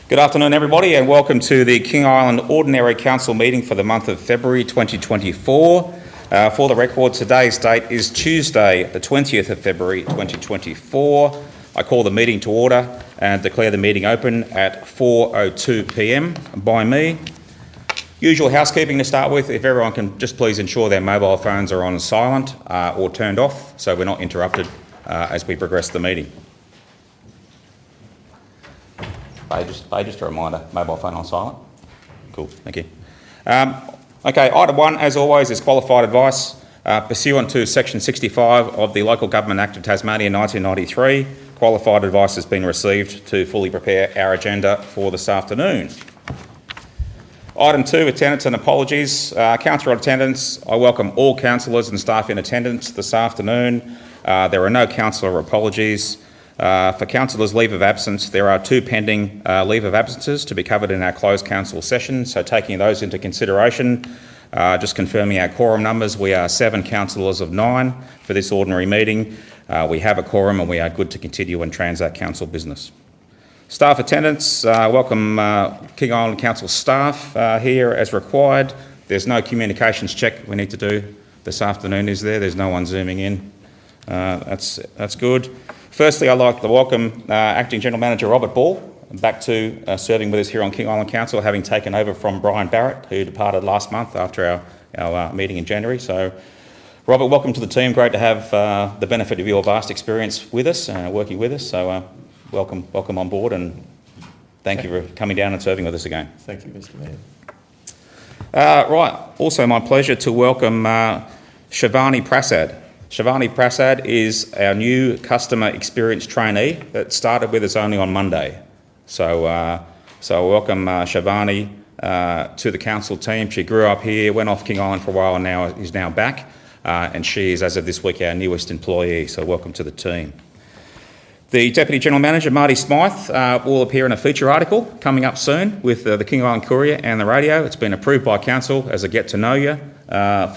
Good afternoon, everybody, and welcome to the King Island Ordinary Council meeting for the month of February 2024. For the record, today's date is Tuesday, the 20th of February 2024. I call the meeting to order and declare the meeting open at 4:02 p.m. by me. Usual housekeeping to start with. If everyone can just please ensure their mobile phones are on silent or turned off so we're not interrupted as we progress the meeting. Just a reminder, mobile phone on silent. Cool, thank you. Okay, item one, as always, is qualified advice. Pursuant to Section 65 of the Local Government Act of Tasmania 1993, qualified advice has been received to fully prepare our agenda for this afternoon. Item two, attendance and apologies. Councillor attendance, I welcome all councillors and staff in attendance this afternoon. There are no councillor apologies. For councillors' leave of absence, there are two pending leave of absences to be covered in our closed council session. So taking those into consideration, just confirming our quorum numbers, we are 7 councillors of 9 for this ordinary meeting. We have a quorum and we are good to continue and transact council business. Staff attendance, welcome King Island Council staff here as required. There's no communications check we need to do this afternoon, is there? There's no one zooming in. That's good. Firstly, I'd like to welcome Acting General Manager Robert Ball back to serving with us here on King Island Council, having taken over from Brian Barrett, who departed last month after our meeting in January. So, Robert, welcome to the team. Great to have the benefit of your vast experience with us, working with us. So, welcome on board, and thank you for coming down and serving with us again. Thank you, Mr. Mayor. Right, also my pleasure to welcome Shivani Prasad. Shivani Prasad is our new customer experience trainee that started with us only on Monday. So welcome Shivani to the council team. She grew up here, went off King Island for a while and now is back. And she is, as of this week, our newest employee. So welcome to the team. The Deputy General Manager, Marty Smythe, will appear in a feature article coming up soon with the King Island Courier and the radio. It's been approved by council as a get to know you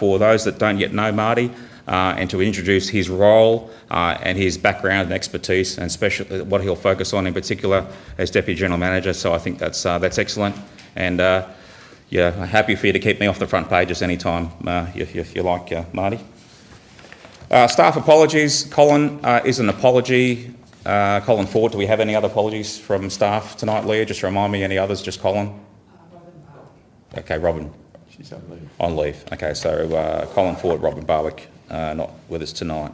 for those that don't yet know Marty. And to introduce his role and his background and expertise, and especially what he'll focus on in particular as Deputy General Manager. So I think that's excellent, and happy for you to keep me off the front pages anytime if you like, Marty. Staff apologies. Colin is an apology. Colin Ford. Do we have any other apologies from staff tonight, Leah? Just remind me, any others? Just Colin? Robin. Okay, Robin. She's on leave. On leave. Okay, so Colin Ford, Robin Barwick. Not with us tonight.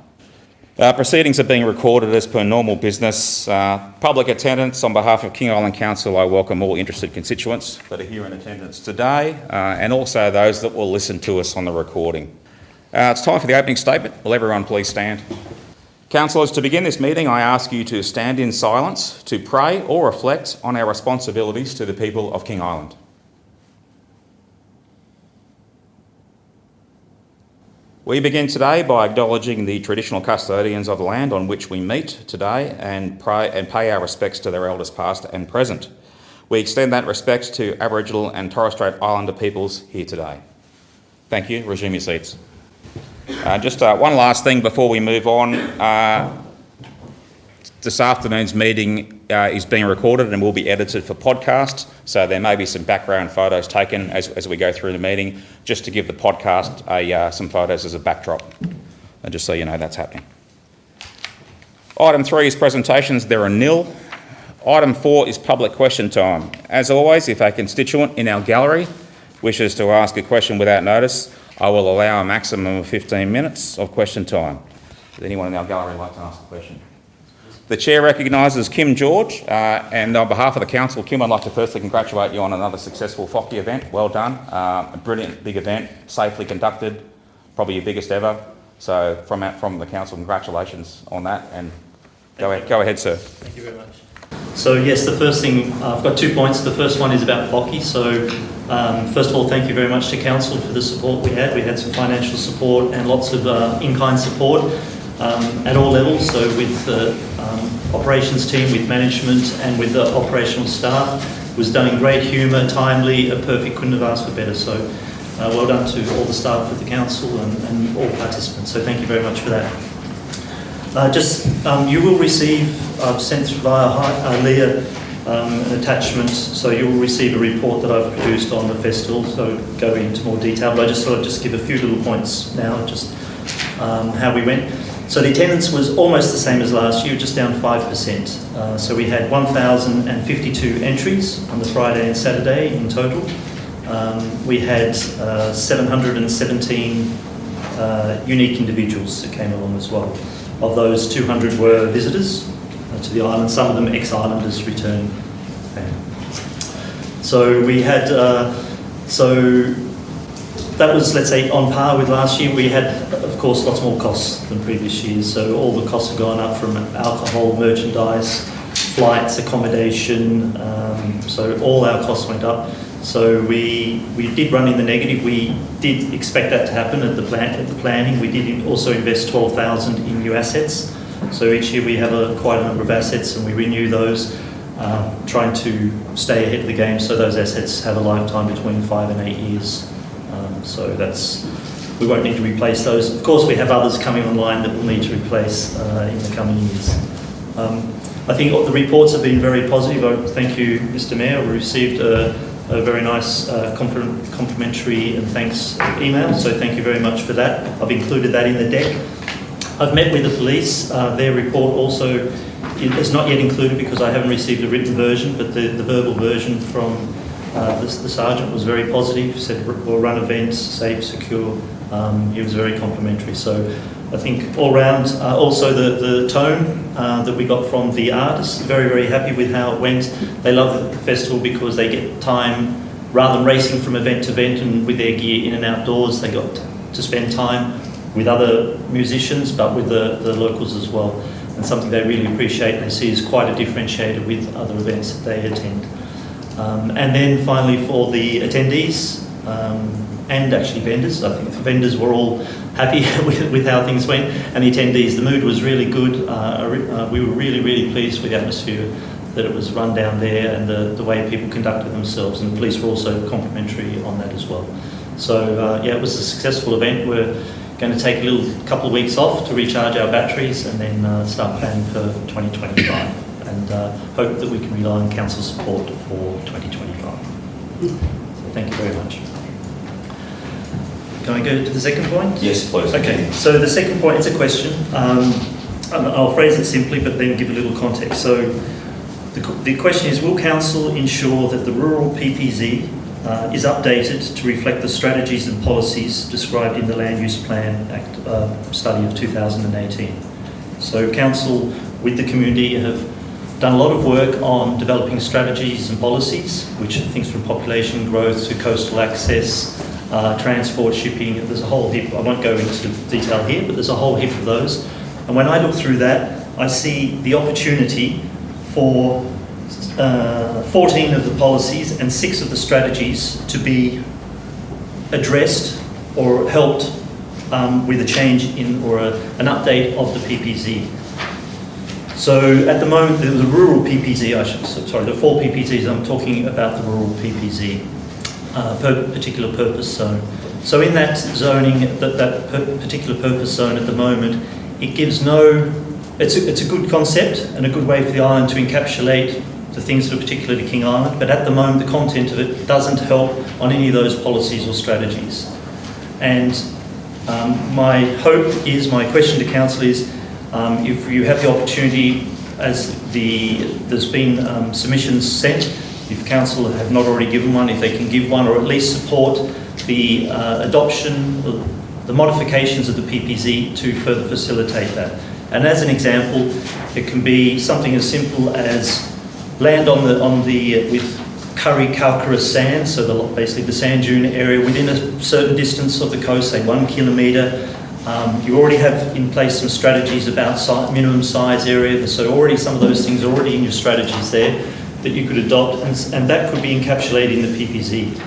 Proceedings are being recorded as per normal business. Public attendance, on behalf of King Island Council, I welcome all interested constituents that are here in attendance today, and also those that will listen to us on the recording. It's time for the opening statement. Will everyone please stand? Councillors, to begin this meeting, I ask you to stand in silence to pray or reflect on our responsibilities to the people of King Island. We begin today by acknowledging the traditional custodians of the land on which we meet today and pay our respects to their elders past and present. We extend that respect to Aboriginal and Torres Strait Islander peoples here today. Thank you. Resume your seats. Just one last thing before we move on. This afternoon's meeting is being recorded and will be edited for podcast, so there may be some background photos taken as we go through the meeting, just to give the podcast some photos as a backdrop, and just so you know that's happening. Item 3 is presentations. There are nil. Item 4 is public question time. As always, if a constituent in our gallery wishes to ask a question without notice, I will allow a maximum of 15 minutes of question time. Does anyone in our gallery like to ask a question? The Chair recognises Kim George, and on behalf of the Council, Kim, I'd like to firstly congratulate you on another successful FOCI event. Well done. A brilliant big event, safely conducted, probably your biggest ever. So from the Council, congratulations on that, and go ahead, sir. Thank you very much. So yes, the first thing, I've got 2 points. The first one is about FOCI. So first of all, thank you very much to Council for the support we had. We had some financial support and lots of in-kind support. At all levels, so with the operations team, with management and with the operational staff. It was done in great humour, timely, perfect, couldn't have asked for better. So well done to all the staff at the council and all participants. So thank you very much for that. You will receive, I've sent via Leah an attachment, so you will receive a report that I've produced on the festival, so go into more detail, but I just thought I'd just give a few little points now, just how we went. So the attendance was almost the same as last year, just down 5%. So we had 1,052 entries on the Friday and Saturday in total. We had 717 unique individuals that came along as well. Of those, 200 were visitors to the island, some of them ex-islanders returned. So we had, that was, let's say, on par with last year. We had, of course, lots more costs than previous years. So all the costs have gone up, from alcohol, merchandise, flights, accommodation. So all our costs went up. So we did run in the negative. We did expect that to happen at the planning. We did also invest 12,000 in new assets. So each year we have quite a number of assets, and we renew those, trying to stay ahead of the game. So those assets have a lifetime between 5 and 8 years. So we won't need to replace those. Of course, we have others coming online that we'll need to replace in the coming years. I think the reports have been very positive. Thank you, Mr. Mayor. We received a very nice complimentary and thanks email, so thank you very much for that. I've included that in the deck. I've met with the police. Their report also is not yet included because I haven't received a written version, but the verbal version from the sergeant was very positive. He said we'll run events, safe, secure. He was very complimentary. So I think all round, also the tone that we got from the artists, very, very happy with how it went. They love the festival because they get time, rather than racing from event to event and with their gear in and outdoors, they got to spend time with other musicians, but with the locals as well. And something they really appreciate and they see as quite a differentiator with other events that they attend. And then finally for the attendees, and actually vendors, I think the vendors were all happy with how things went, and the attendees, the mood was really good. We were really, really pleased with the atmosphere that it was run down there, and the way people conducted themselves, and the police were also complimentary on that as well. So yeah, it was a successful event. We're going to take a couple of weeks off to recharge our batteries and then start planning for 2025, and hope that we can rely on council support for 2025. So thank you very much. Can I go to the second point? Yes, please. Okay, so the second point is a question. I'll phrase it simply, but then give a little context. So the question is, will council ensure that the rural PPZ is updated to reflect the strategies and policies described in the Land Use Plan Act study of 2018? So council, with the community, have done a lot of work on developing strategies and policies, which are things from population growth to coastal access, transport, shipping. There's a whole heap. I won't go into detail here, but there's a whole heap of those. And when I look through that, I see the opportunity for 14 of the policies and 6 of the strategies to be addressed or helped with a change in or an update of the PPZ. So at the moment, the rural PPZ, the 4 PPZs, I'm talking about the rural PPZ, particular purpose zone. So in that zoning, that particular purpose zone at the moment, it gives it's a good concept and a good way for the island to encapsulate the things that are particular to King Island, but at the moment the content of it doesn't help on any of those policies or strategies. And my question to council is, if you have the opportunity, as there's been submissions sent, if council have not already given one, if they can give one, or at least support the adoption, the modifications of the PPZ to further facilitate that. And as an example, it can be something as simple as land with curry calcareous sand, so basically the sand dune area within a certain distance of the coast, say 1 kilometre. You already have in place some strategies about minimum size area, so already some of those things are already in your strategies there that you could adopt, and that could be encapsulated in the PPZ.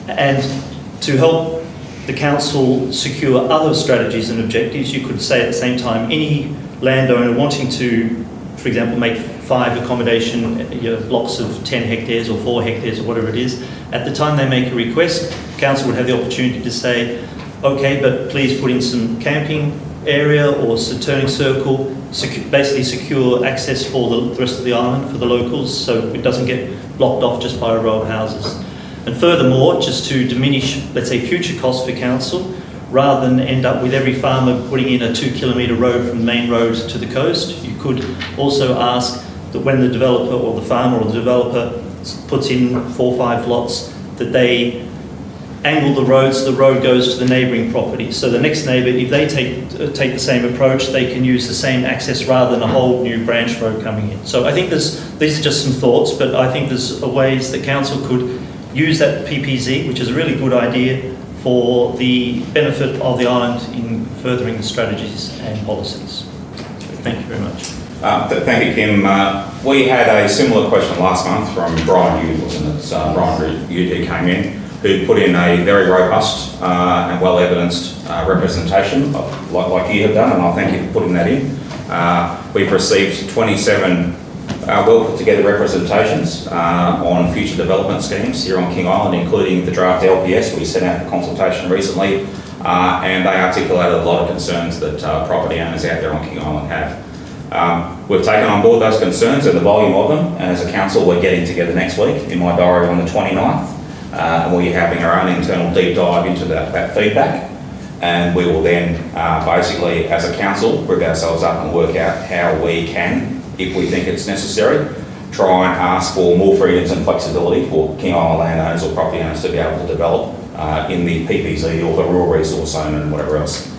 And to help the council secure other strategies and objectives, you could say at the same time, any landowner wanting to, for example, make 5 accommodation blocks of 10 hectares or 4 hectares or whatever it is, at the time they make a request, council would have the opportunity to say, okay, but please put in some camping area or turning circle, basically secure access for the rest of the island for the locals, so it doesn't get blocked off just by a row of houses. And furthermore, just to diminish, let's say, future costs for council, rather than end up with every farmer putting in a 2 kilometre road from the main road to the coast, you could also ask that when the developer or the farmer or the developer puts in 4 or 5 lots, that they angle the road so the road goes to the neighbouring property. So the next neighbour, if they take the same approach, they can use the same access rather than a whole new branch road coming in. So I think these are just some thoughts, but I think there's ways that council could use that PPZ, which is a really good idea, for the benefit of the island in furthering the strategies and policies. So thank you very much. Thank you, Kim. We had a similar question last month from Brian Hughes, wasn't it? Brian Hughes who came in, who put in a very robust and well-evidenced representation, like you have done, and I thank you for putting that in. We've received 27 well-put-together representations on future development schemes here on King Island, including the draft LPS we sent out for consultation recently, and they articulated a lot of concerns that property owners out there on King Island have. We've taken on board those concerns and the volume of them, and as a council we're getting together next week in my diary on the 29th, and we'll be having our own internal deep dive into that feedback, and we will then basically as a council group ourselves up and work out how we can, if we think it's necessary, try and ask for more freedoms and flexibility for King Island landowners or property owners to be able to develop in the PPZ or the rural resource zone and whatever else.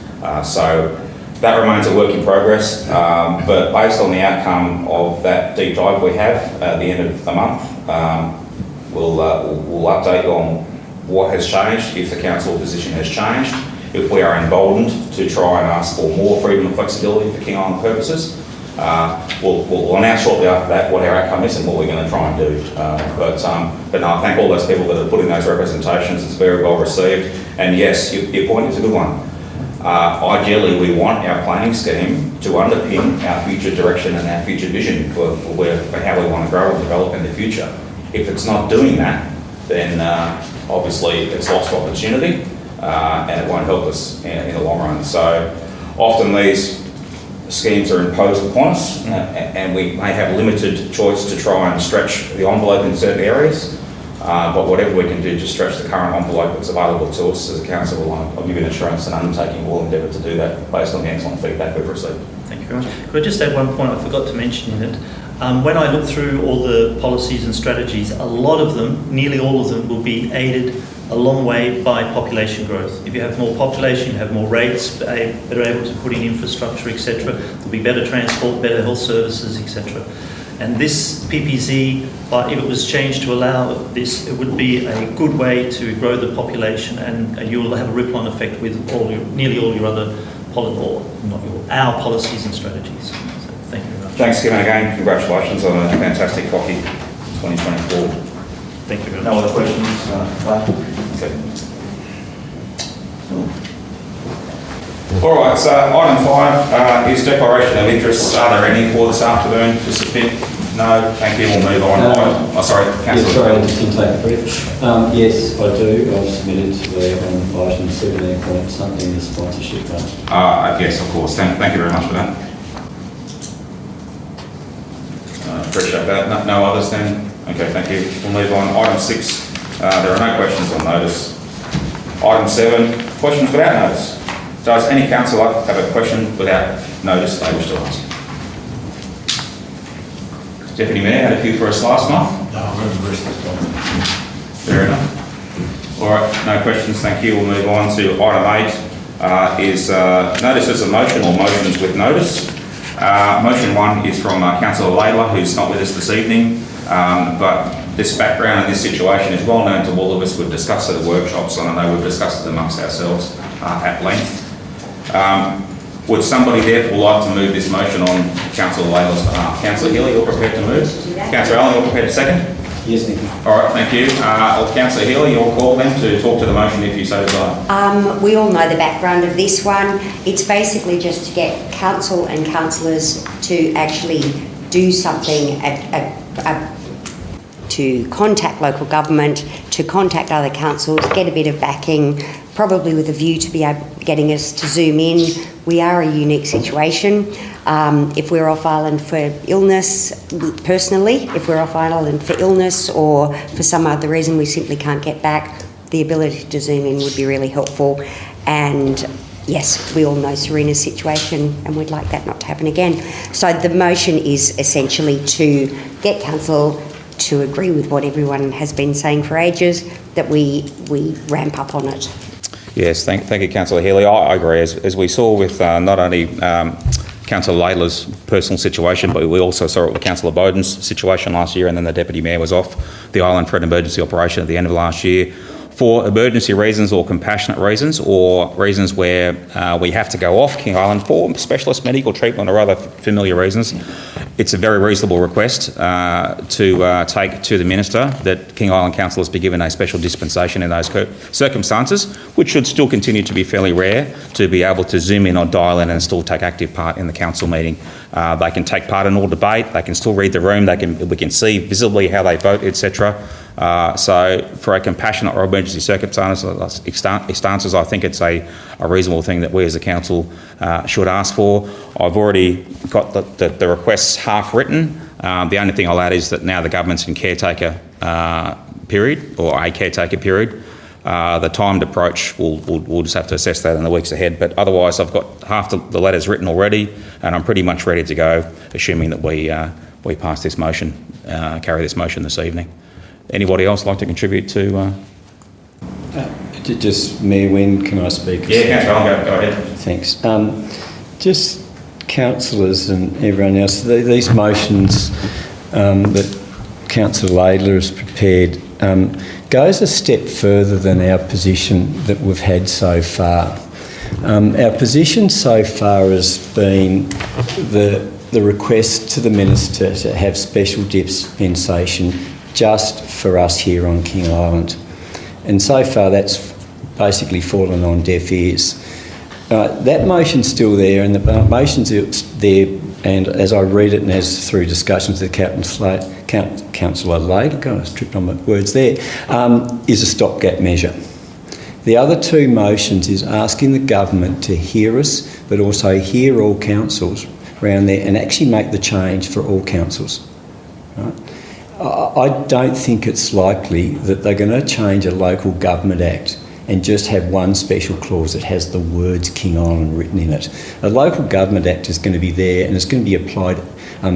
So that remains a work in progress, but based on the outcome of that deep dive we have at the end of the month, we'll update on what has changed, if the council position has changed, if we are emboldened to try and ask for more freedom and flexibility for King Island purposes. We'll announce shortly after that what our outcome is and what we're going to try and do. But no, I thank all those people that have put in those representations. It's very well received. And yes, your point is a good one. Ideally, we want our planning scheme to underpin our future direction and our future vision for how we want to grow and develop in the future. If it's not doing that, then obviously it's lost opportunity and it won't help us in the long run. So often these schemes are imposed upon us and we may have limited choice to try and stretch the envelope in certain areas, but whatever we can do to stretch the current envelope that's available to us as a council, I'll give you an assurance and undertaking will endeavour to do that based on the excellent feedback we've received. Thank you very much. Could I just add one point I forgot to mention in it? When I look through all the policies and strategies, a lot of them, nearly all of them, will be aided a long way by population growth. If you have more population, you have more rates, better able to put in infrastructure, etc. There'll be better transport, better health services, etc. And this PPZ, if it was changed to allow this, it would be a good way to grow the population, and you will have a ripple-on effect with nearly all your other, our policies and strategies. So thank you very much. Thanks, Kevin. Again, congratulations on a fantastic FOCI 2024. Thank you very much. No other questions? Okay. All right, so item 5 is declaration of interests. Are there any for this afternoon to submit? No, thank you. We'll move on. Sorry, Councillor. Yeah, sorry, just to take a brief. Yes, I do. I've submitted to the item 17 point something, the sponsorship grant. Yes, of course. Thank you very much for that. Appreciate that. No others then? Okay, thank you. We'll move on. Item 6, there are no questions on notice. Item 7, questions without notice. Does any councillor have a question without notice they wish to ask? Deputy Mayor, had a few for us last month? No, I'm going to rest this time. Fair enough. All right, no questions, thank you. We'll move on to item 8, is notices of motion or motions with notice. Motion 1 is from Councillor Layla, who's not with us this evening, but this background and this situation is well known to all of us. We've discussed it at workshops, and I know we've discussed it amongst ourselves at length. Would somebody therefore like to move this motion on Councillor Layla's behalf? Councillor Healy, you're prepared to move? Councillor Allen, you're prepared to second? Yes, thank you. All right, thank you. Councillor Healy, your call then to talk to the motion if you so desire. We all know the background of this one. It's basically just to get council and councillors to actually do something to contact local government, to contact other councils, get a bit of backing, probably with a view to be able, getting us to zoom in we are a unique situation. If we're off island for illness, personally, if we're off island for illness or for some other reason we simply can't get back, the ability to Zoom in would be really helpful. And yes, we all know Serena's situation and we'd like that not to happen again. So the motion is essentially to get council to agree with what everyone has been saying for ages, that we ramp up on it. Yes, thank you, Councillor Healy. I agree. As we saw with not only Councillor Laidler's personal situation, but we also saw it with Councillor Bowden's situation last year, and then the Deputy Mayor was off the island for an emergency operation at the end of last year. For emergency reasons or compassionate reasons, or reasons where we have to go off King Island for specialist medical treatment or other familiar reasons, it's a very reasonable request to take to the Minister that King Island councillors be given a special dispensation in those circumstances, which should still continue to be fairly rare, to be able to zoom in or dial in and still take active part in the council meeting. They can take part in all debate, they can still read the room, we can see visibly how they vote, etc. So for a compassionate or emergency circumstances, I think it's a reasonable thing that we as a council should ask for. I've already got the requests half written. The only thing I'll add is that now the government's in caretaker period, or a caretaker period. The timed approach, we'll just have to assess that in the weeks ahead. But otherwise, I've got half the letters written already, and I'm pretty much ready to go, assuming that we pass this motion, carry this motion this evening. Anybody else like to contribute to? Just Mayor Wynne, can I speak? Yeah, Councillor, go ahead. Thanks. Just councillors and everyone else, these motions that Councillor Laidler has prepared goes a step further than our position that we've had so far. Our position so far has been the request to the Minister to have special dispensation just for us here on King Island. And so far that's basically fallen on deaf ears. That motion's still there, and the motion's there, and as I read it and as through discussions with Councillor Laidler, God, I tripped on my words there, is a stopgap measure. The other two motions is asking the government to hear us, but also hear all councils around there and actually make the change for all councils. Right? I don't think it's likely that they're going to change a local government act and just have one special clause that has the words King Island written in it. A local government act is going to be there and it's going to be applied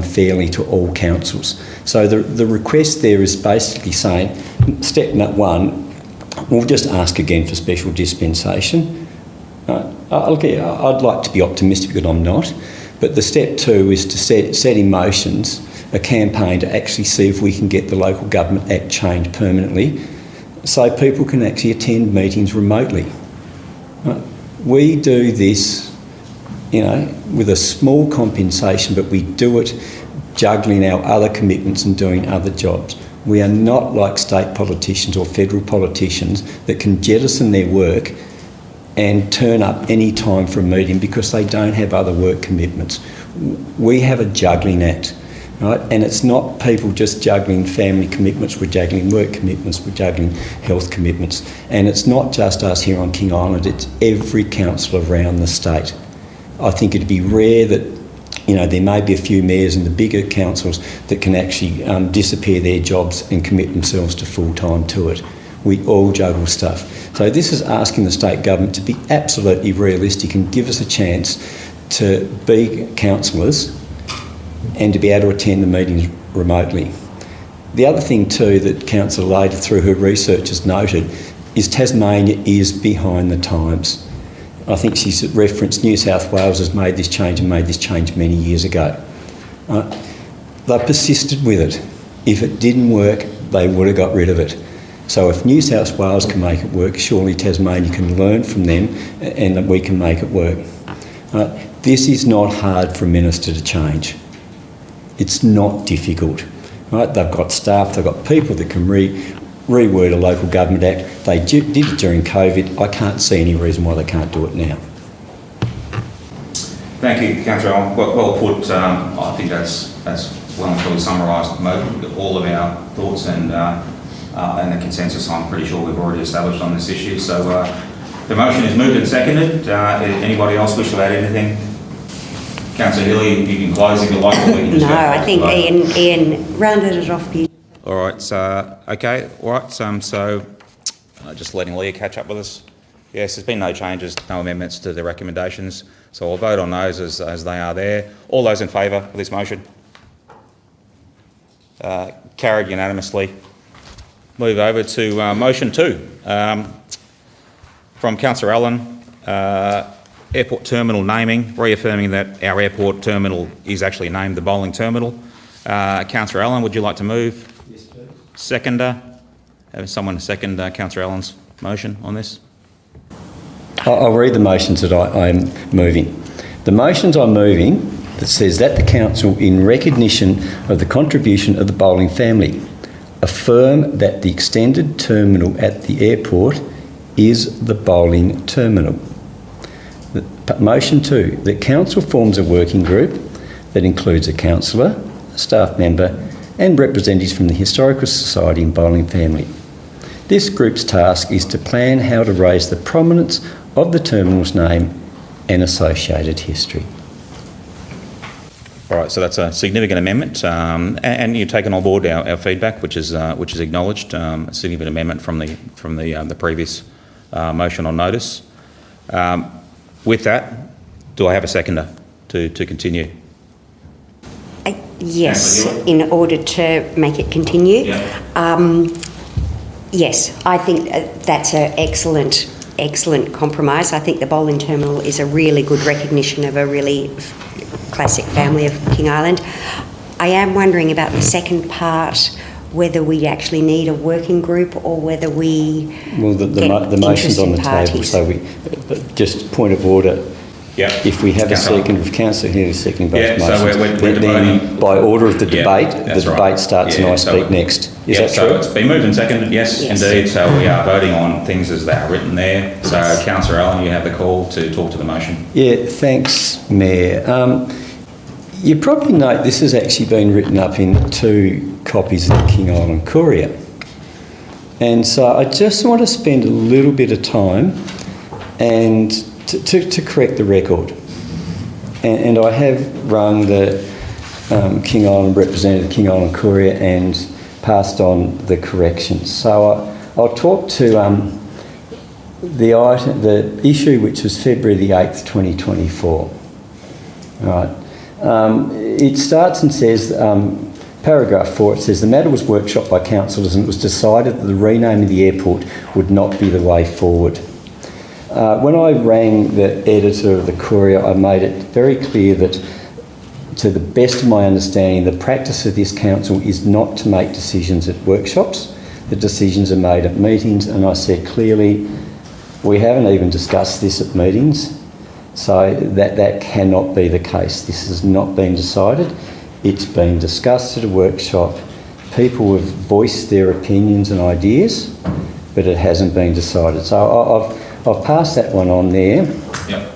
fairly to all councils. So the request there is basically saying, step one, we'll just ask again for special dispensation. I'd like to be optimistic, but I'm not. But the step two is to set in motions a campaign to actually see if we can get the Local Government Act changed permanently so people can actually attend meetings remotely. We do this, with a small compensation, but we do it juggling our other commitments and doing other jobs. We are not like state politicians or federal politicians that can jettison their work and turn up any time for a meeting because they don't have other work commitments. We have a juggling act. Right? And it's not people just juggling family commitments, we're juggling work commitments, we're juggling health commitments. And it's not just us here on King Island, it's every council around the state. I think it'd be rare that, there may be a few mayors in the bigger councils that can actually disappear their jobs and commit themselves to full-time to it. We all juggle stuff. So this is asking the state government to be absolutely realistic and give us a chance to be councillors and to be able to attend the meetings remotely. The other thing too that Councillor Laidler through her research has noted is Tasmania is behind the times. I think she's referenced New South Wales has made this change and made this change many years ago. They persisted with it. If it didn't work, they would have got rid of it. So if New South Wales can make it work, surely Tasmania can learn from them and that we can make it work. This is not hard for a minister to change. It's not difficult, right? They've got staff, they've got people that can reword a local government act. They did it during COVID. I can't see any reason why they can't do it now. Thank you, Councillor. Well put. I think that's well and truly summarised all of our thoughts and the consensus I'm pretty sure we've already established on this issue. So The motion is moved and seconded. Anybody else wish to add anything? Councillor Hilly, you can close if you like. Or we can just No, go I back think to vote. Ian rounded it off beautifully. All right, so, okay, all right, so just letting Leah catch up with us. Yes, there's been no changes, no amendments to the recommendations, so I'll vote on those as they are there. All those in favour of this motion? Carried unanimously. Move over to motion 2 from Councillor Allen, airport terminal naming, reaffirming that our airport terminal is actually named the bowling terminal. Councillor Allen, would you like to move? Yes, please. Seconder. Have someone second Councillor Allen's motion on this? I'll read the motions that I'm moving. The motions I'm moving that says that the council, in recognition of the contribution of the bowling family, affirm that the extended terminal at the airport is the bowling terminal. Motion 2, that council forms a working group that includes a councillor, a staff member and representatives from the Historical Society and Bowling family. This group's task is to plan how to raise the prominence of the terminal's name and associated history. All right, so that's a significant amendment, and you've taken on board our feedback, which is acknowledged. A significant amendment from the previous motion on notice. With that, do I have a seconder to continue? Yes, Councillor in order to make it continue. Yeah. Yes, I think that's an excellent compromise. I think the bowling terminal is a really good recognition of a really classic family of King Island. I am wondering about the second part, whether we actually need a working group or whether we Well, the motion's on the table, so but just point of order. Yeah. If we have Councillor. a second, if Councillor Henry second both Yeah, so motions, we're then debating. by order of the Yeah, debate, that's the right. debate starts and Yeah, I so speak next. Is that so true? it's been moved and seconded, yes, Yes. indeed. So we are voting on things as they are written there. So Councillor Allen, you have the call to talk to the motion. Yeah, thanks, Mayor. You probably note this has actually been written up in 2 copies of the King Island Courier. And so I just want to spend a little bit of time and to correct the record. And I have rung the King Island representative, the King Island Courier, and passed on the corrections. So I'll talk to the issue, which was February the 8th, 2024. Right. It starts and says, paragraph 4, it says, the matter was workshopped by councillors and it was decided that the rename of the airport would not be the way forward. When I rang the editor of the Courier, I made it very clear that, to the best of my understanding, the practice of this council is not to make decisions at workshops. The decisions are made at meetings, and I said clearly, we haven't even discussed this at meetings, so that cannot be the case. This has not been decided. It's been discussed at a workshop. People have voiced their opinions and ideas, but it hasn't been decided. So I've passed that one on there. Yep.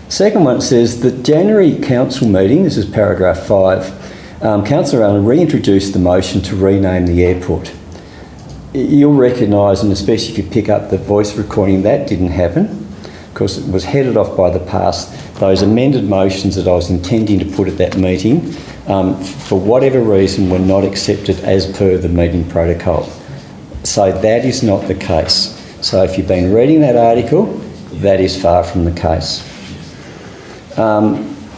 Second one says the January council meeting, this is paragraph 5, Councillor Allen reintroduced the motion to rename the airport. You'll recognise, and especially if you pick up the voice recording, that didn't happen because it was headed off by the past. Those amended motions that I was intending to put at that meeting, for whatever reason, were not accepted as per the meeting protocol. So that is not the case. So if you've been reading that article, that is far from the case.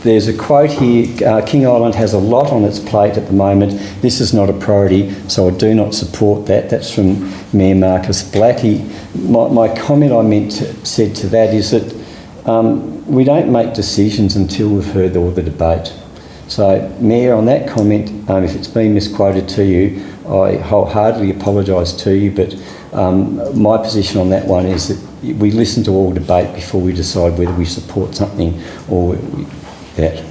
There's a quote here, King Island has a lot on its plate at the moment. This is not a priority, so I do not support that. That's from Mayor Marcus Blackie. My comment said to that is that we don't make decisions until we've heard all the debate. So, Mayor, on that comment, if it's been misquoted to you, I wholeheartedly apologise to you, but my position on that one is that we listen to all debate before we decide whether we support something or that.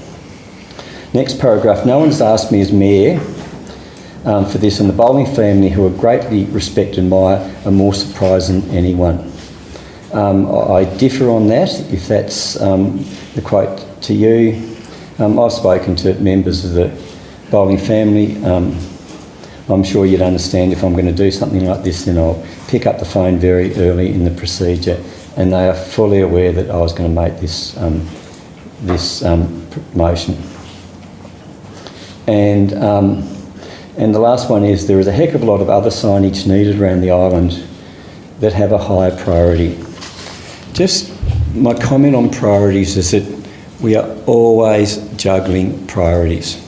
Next paragraph, no one's asked me as Mayor for this, and the bowling family, who I greatly respect and admire, are more surprised than anyone. I differ on that, if that's the quote to you. I've spoken to members of the bowling family. I'm sure you'd understand if I'm going to do something like this, then I'll pick up the phone very early in the procedure and they are fully aware that I was going to make this motion. And the last one is there is a heck of a lot of other signage needed around the island that have a higher priority. Just my comment on priorities is that we are always juggling priorities.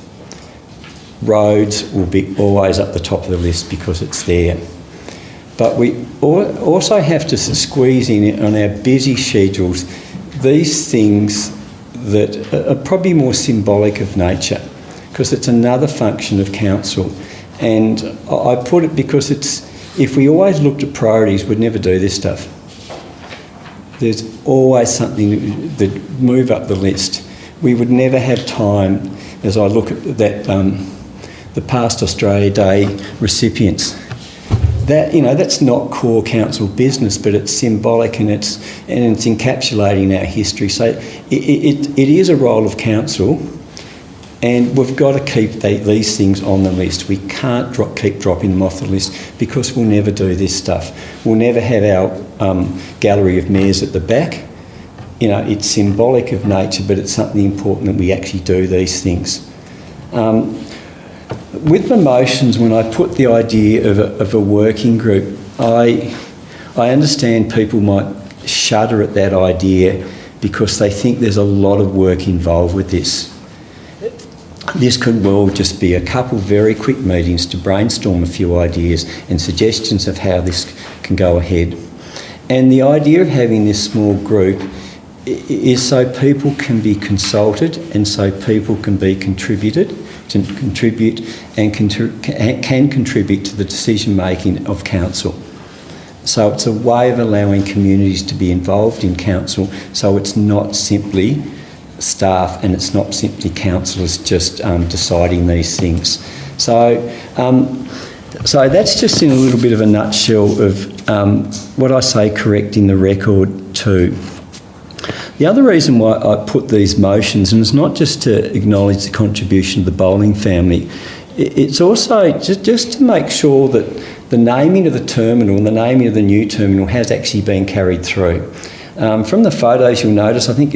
Roads will be always up the top of the list because it's there. But we also have to squeeze in on our busy schedules these things that are probably more symbolic of nature, because it's another function of council. And I put it because if we always looked at priorities, we'd never do this stuff. There's always something that move up the list. We would never have time, as I look at that, the past Australia Day recipients. That, that's not core council business, but it's symbolic and it's encapsulating our history. So it is a role of council, and we've got to keep these things on the list. We can't keep dropping them off the list because we'll never do this stuff. We'll never have our gallery of mayors at the back. It's symbolic of nature, but it's something important that we actually do these things. With the motions, when I put the idea of a working group, I understand people might shudder at that idea because they think there's a lot of work involved with this. This could well just be a couple very quick meetings to brainstorm a few ideas and suggestions of how this can go ahead. And the idea of having this small group is so people can be consulted and so people can be contribute and can contribute to the decision making of council. So it's a way of allowing communities to be involved in council, so it's not simply staff and it's not simply councillors just deciding these things. So that's just in a little bit of a nutshell of what I say correcting the record too. The other reason why I put these motions, and it's not just to acknowledge the contribution of the Bowling family, it's also just to make sure that the naming of the terminal and the naming of the new terminal has actually been carried through. From the photos you'll notice, I think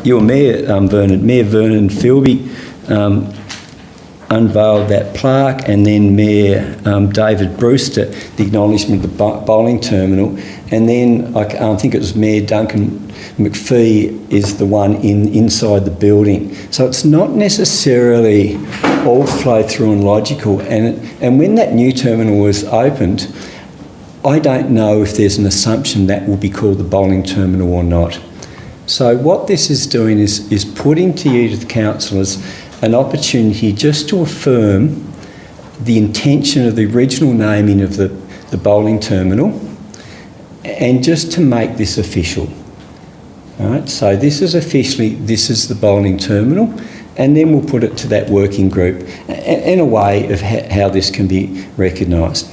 your Mayor Vernon Philby unveiled that plaque, and then Mayor David Brewster, the acknowledgement of the bowling terminal, and then I think it was Mayor Duncan McPhee is the one inside the building. So it's not necessarily all flow through and logical, and when that new terminal was opened, I don't know if there's an assumption that will be called the bowling terminal or not. So what this is doing is putting to you, to the councillors, an opportunity just to affirm the intention of the original naming of the bowling terminal, and just to make this official. All right, so this is the bowling terminal, and then we'll put it to that working group in a way of how this can be recognised.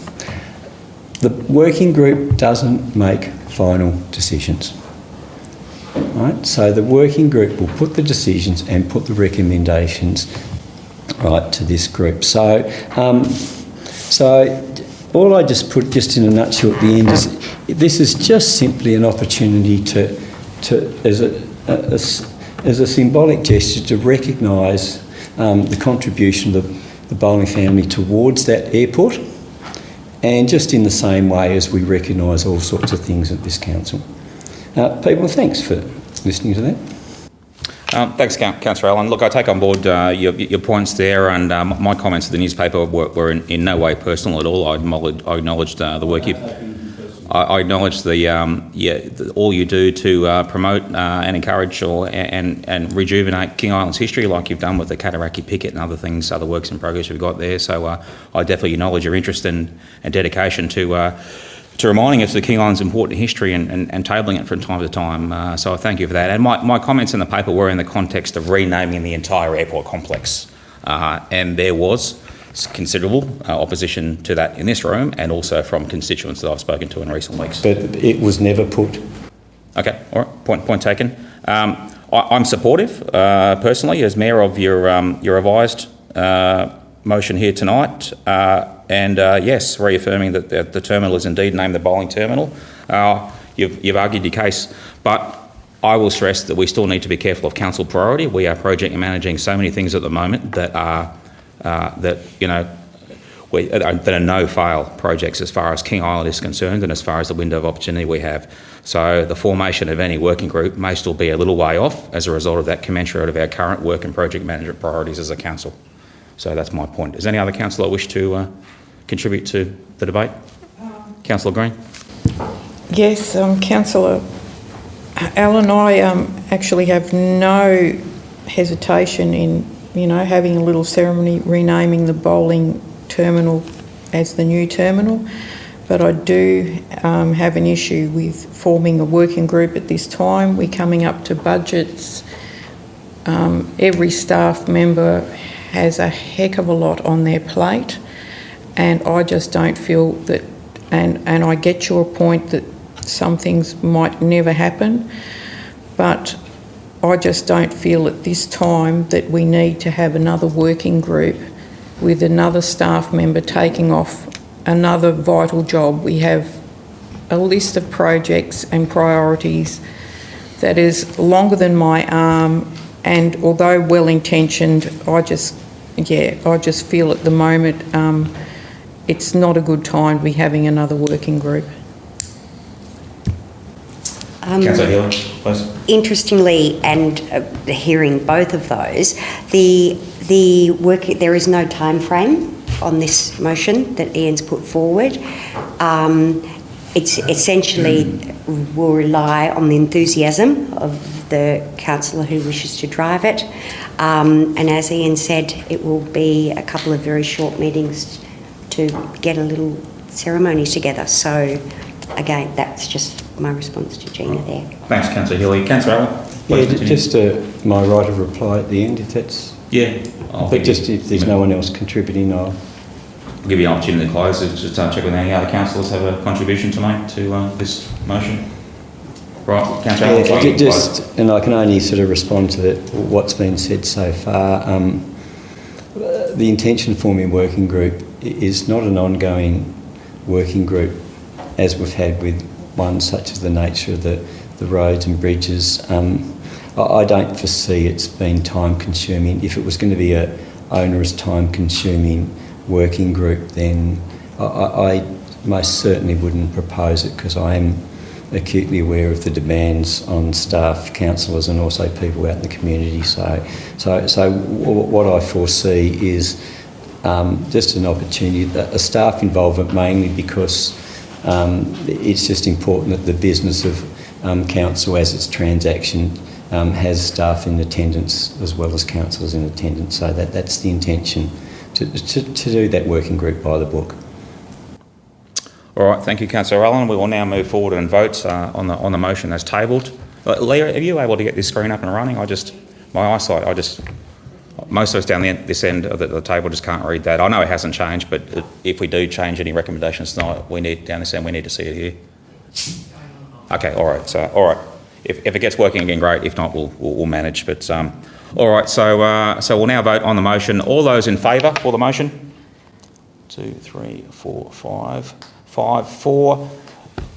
The working group doesn't make final decisions. Right? So the working group will put the decisions and put the recommendations right to this group. So all I just put just in a nutshell at the end is this is just simply an opportunity to as a symbolic gesture to recognise the contribution of the Bowling family towards that airport, and just in the same way as we recognise all sorts of things at this council. People, thanks for listening to that. Thanks, Councillor Allen. Look, I take on board your points there, and my comments to the newspaper were in no way personal at all. I acknowledged the work you... I acknowledge all you do to promote and encourage and rejuvenate King Island's history, like you've done with the Cataraqui Picket and other things, other works in progress we've got there. So I definitely acknowledge your interest and dedication to reminding us of the King Island's important history and tabling it from time to time. So I thank you for that. And my comments in the paper were in the context of renaming the entire airport complex, and there was considerable opposition to that in this room, and also from constituents that I've spoken to in recent weeks. But it was never put. Okay, all right, point taken. I'm supportive, personally, as Mayor, of your revised motion here tonight, and yes, reaffirming that the terminal is indeed named the bowling terminal. you've argued your case, but I will stress that we still need to be careful of council priority. We are project and managing so many things at the moment that are that are no-fail projects as far as King Island is concerned and as far as the window of opportunity we have. So the formation of any working group may still be a little way off as a result of that commensurate of our current work and project management priorities as a council. So that's my point. Is any other councillor wish to contribute to the debate? Councillor Green? Yes, Councillor Allen, I actually have no hesitation in, having a little ceremony renaming the bowling terminal as the new terminal, but I do have an issue with forming a working group at this time. We're coming up to budgets. Every staff member has a heck of a lot on their plate, and I just don't feel that, and I get your point that some things might never happen, but I just don't feel at this time that we need to have another working group with another staff member taking off another vital job. We have a list of projects and priorities that is longer than my arm, and although well-intentioned, I just feel at the moment it's not a good time to be having another working group. Councillor Hill, please. Interestingly, and hearing both of those, there is no time frame on this motion that Ian's put forward. It's essentially will rely on the enthusiasm of the councillor who wishes to drive it. And as Ian said, it will be a couple of very short meetings to get a little ceremony together. So again, that's just my response to Gina there. Thanks, Councillor Hilly. Councillor Allen? Yeah, just my right of reply at the end, if that's... Yeah. But just if there's no one else contributing, I'll give you an opportunity to close. Just check with any other councillors have a contribution to make to this motion. Right, Councillor Allen. And I can only sort of respond to what's been said so far. The intention forming working group is not an ongoing working group as we've had with ones such as the nature of the roads and bridges. I don't foresee it's been time consuming. If it was going to be a onerous, time consuming working group, then I most certainly wouldn't propose it, because I am acutely aware of the demands on staff, councillors and also people out in the community. So what I foresee is just an opportunity, a staff involvement, mainly because it's just important that the business of council as its transaction has staff in attendance as well as councillors in attendance. So that's the intention, to do that working group by the book. All right, thank you, Councillor Allen. We will now move forward and vote on the motion as tabled. Leah, are you able to get this screen up and running? My eyesight, most of us down this end of the table just can't read that. I know it hasn't changed, but if we do change any recommendations tonight, down this end, we need to see it here. Okay, all right. So, all right. If it gets working again, great. If not, we'll manage. But all right. So we'll now vote on the motion. All those in favour for the motion? 2, 3, 4, 5. 5, 4.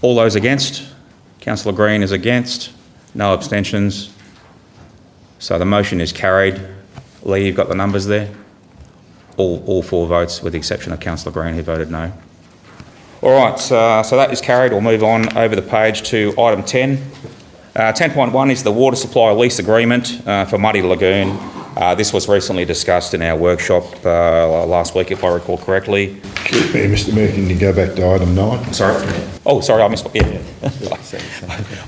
All those against? Councillor Green is against. No abstentions. So the motion is carried. Lee, you've got the numbers there? All 4 votes, with the exception of Councillor Green, who voted no. All right, so that is carried. We'll move on over the page to item 10. 10.1 is the water supply lease agreement for Muddy Lagoon. This was recently discussed in our workshop last week, if I recall correctly. Excuse me, Mr Mayor, can you go back to item 9? Sorry. Oh, sorry, I missed. Yeah,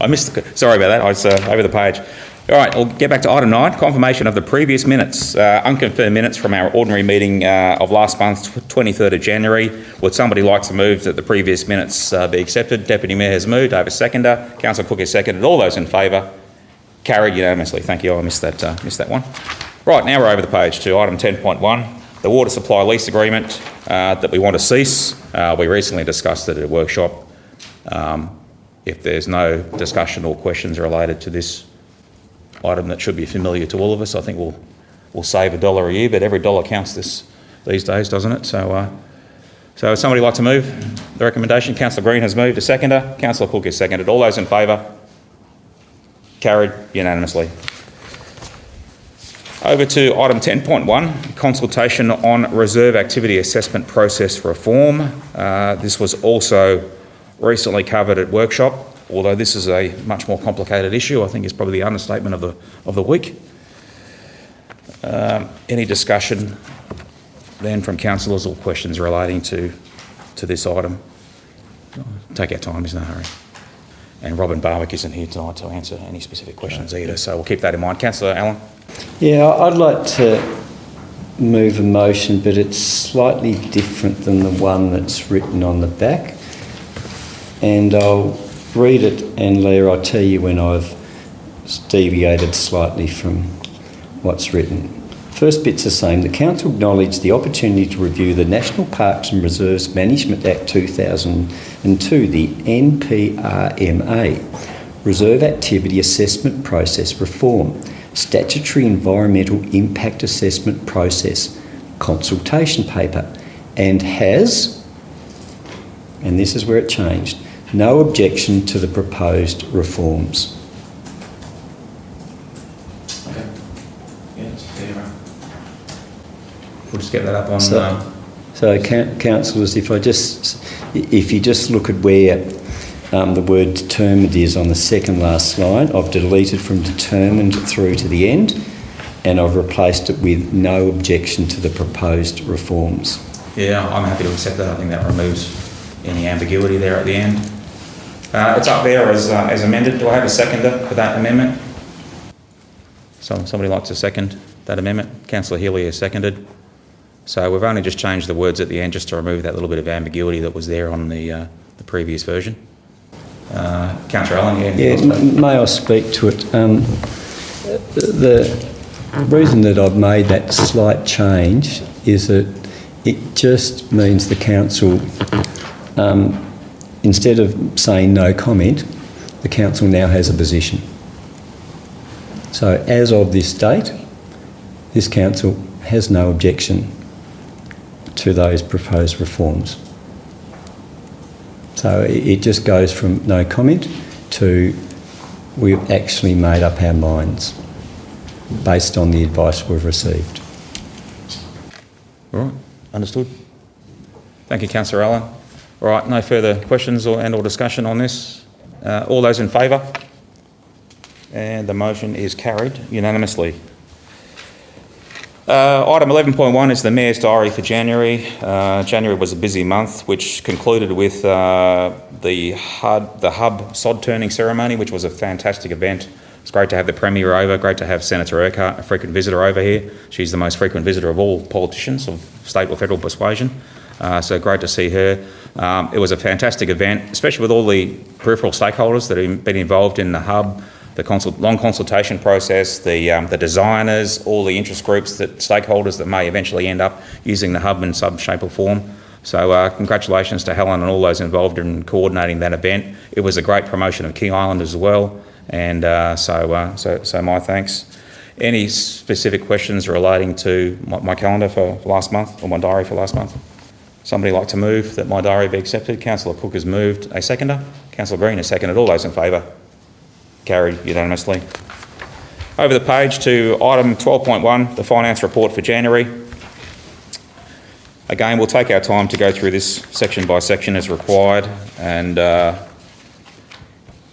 I missed. Sorry about that. I was over the page. All right, we'll get back to item 9, confirmation of the previous minutes, unconfirmed minutes from our ordinary meeting of last month, 23rd of January. Would somebody like to move that the previous minutes be accepted? Deputy Mayor has moved. I have a seconder. Councillor Cook has seconded. All those in favour? Carried unanimously. Thank you. I missed that one. Right, now we're over the page to item 10.1, the water supply lease agreement that we want to cease. We recently discussed it at a workshop. If there's no discussion or questions related to this item that should be familiar to all of us, I think we'll save $1 a year, but every dollar counts these days, doesn't it? So So would somebody like to move the recommendation? Councillor Green has moved. A seconder. Councillor Cook has seconded. All those in favour? Carried unanimously. Over to item 10.1, consultation on reserve activity assessment process reform. This was also recently covered at workshop, although this is a much more complicated issue. I think is probably the understatement of the week. Any discussion then from councillors or questions relating to this item? Take our time, there's no hurry. And Robin Barwick isn't here tonight to answer any specific questions either, so we'll keep that in mind. Councillor Allen? Yeah, I'd like to move a motion, but it's slightly different than the one that's written on the back. And I'll read it, and Leah, I'll tell you when I've deviated slightly from what's written. First bit's the same. The Council acknowledged the opportunity to review the National Parks and Reserves Management Act 2002, the NPRMA, Reserve Activity Assessment Process Reform, Statutory Environmental Impact Assessment Process, Consultation Paper, and has, and this is where it changed, no objection to the proposed reforms. We'll just get that up on... So councillors, if you just look at where the word determined is on the second last line, I've deleted from determined through to the end, and I've replaced it with no objection to the proposed reforms. Yeah, I'm happy to accept that. I think that removes any ambiguity there at the end. It's up there as amended. Do I have a seconder for that amendment? Somebody like to second that amendment? Councillor Healy has seconded. So we've only just changed the words at the end just to remove that little bit of ambiguity that was there on the previous version. Councillor Allen, may I speak to it? The reason that I've made that slight change is that it just means the council, instead of saying no comment, the council now has a position. So as of this date, this council has no objection to those proposed reforms. So it just goes from no comment to we've actually made up our minds based on the advice we've received. All right, understood. Thank you, Councillor Allen. All right, no further questions or discussion on this. All those in favour? And the motion is carried unanimously. Item 11.1 is the Mayor's Diary for January. January was a busy month, which concluded with the Hub sod turning ceremony, which was a fantastic event. It's great to have the Premier over, great to have Senator Urquhart, a frequent visitor over here. She's the most frequent visitor of all politicians of state or federal persuasion. So great to see her. It was a fantastic event, especially with all the peripheral stakeholders that have been involved in the Hub, the long consultation process, the designers, all the interest groups, stakeholders that may eventually end up using the Hub in some shape or form. So congratulations to Helen and all those involved in coordinating that event. It was a great promotion of King Island as well, and so my thanks. Any specific questions relating to my calendar for last month, or my diary for last month? Somebody like to move that my diary be accepted? Councillor Cook has moved. A seconder? Councillor Green has seconded. All those in favour? Carried unanimously. Over the page to item 12.1, the finance report for January. Again, we'll take our time to go through this section by section as required, and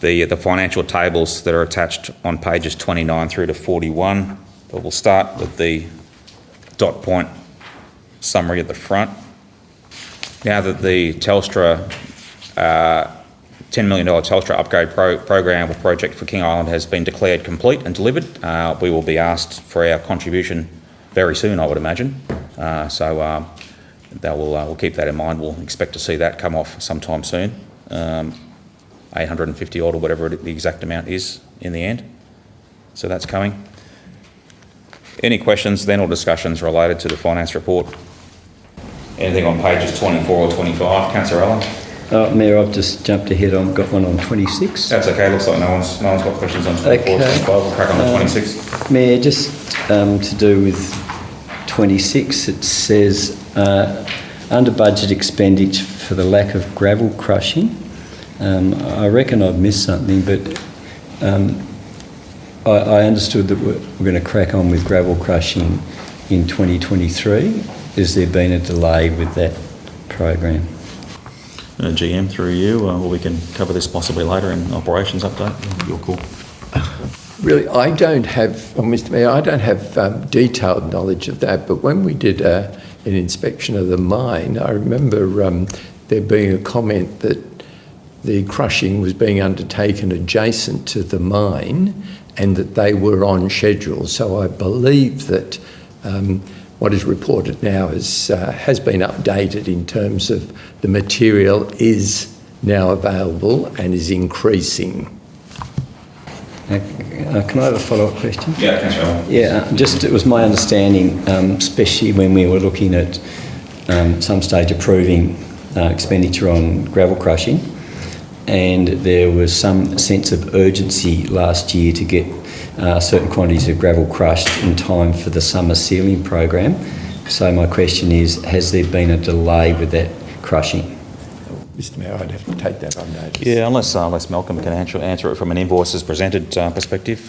the financial tables that are attached on pages 29 through to 41. But we'll start with the dot point summary at the front. Now that the Telstra $10 million Telstra upgrade program or project for King Island has been declared complete and delivered, we will be asked for our contribution very soon, I would imagine. We'll keep that in mind. We'll expect to see that come off sometime soon. 850 odd or whatever the exact amount is in the end. So that's coming. Any questions then or discussions related to the finance report? Anything on pages 24 or 25? Councillor Allen? Mayor, I've just jumped ahead. I've got one on 26. That's okay. Looks like no one's got questions on 24 or 25. We'll crack on to 26. Mayor, just to do with 26, it says under budget expenditure for the lack of gravel crushing. I reckon I've missed something, but I understood that we're going to crack on with gravel crushing in 2023. Has there been a delay with that program? GM, through you, or we can cover this possibly later in operations update. Your call. Really, I don't have, Mr Mayor, I don't have detailed knowledge of that, but when we did an inspection of the mine, I remember there being a comment that the crushing was being undertaken adjacent to the mine and that they were on schedule. So I believe that what is reported now has been updated in terms of the material is now available and is increasing. Can I have a follow-up question? Yeah, Councillor. Yeah, just it was my understanding, especially when we were looking at some stage approving expenditure on gravel crushing, and there was some sense of urgency last year to get certain quantities of gravel crushed in time for the summer sealing program. So my question is, has there been a delay with that crushing? Mr Mayor, I'd have to take that on notice. Yeah, unless Malcolm can answer it from an invoices presented perspective.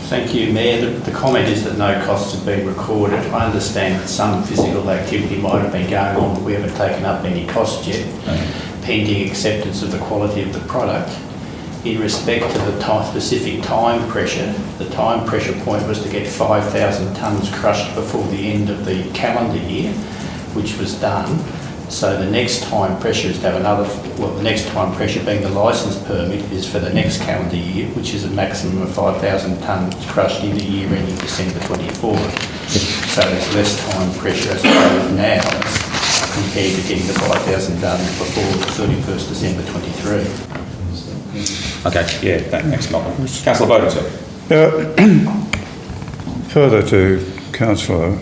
Thank you, Mayor. The comment is that no costs have been recorded. I understand that some physical activity might have been going on, but we haven't taken up any costs yet, pending acceptance of the quality of the product. In respect to the specific time pressure, the time pressure point was to get 5,000 tonnes crushed before the end of the calendar year, which was done. So the next time pressure is to have the next time pressure being the licence permit is for the next calendar year, which is a maximum of 5,000 tonnes crushed in the year ending December 24. So there's less time pressure as opposed now compared to getting the 5,000 done before the 31st December 23. Okay, yeah, thanks, Malcolm. Councillor Bowden, sir. Further to Councillor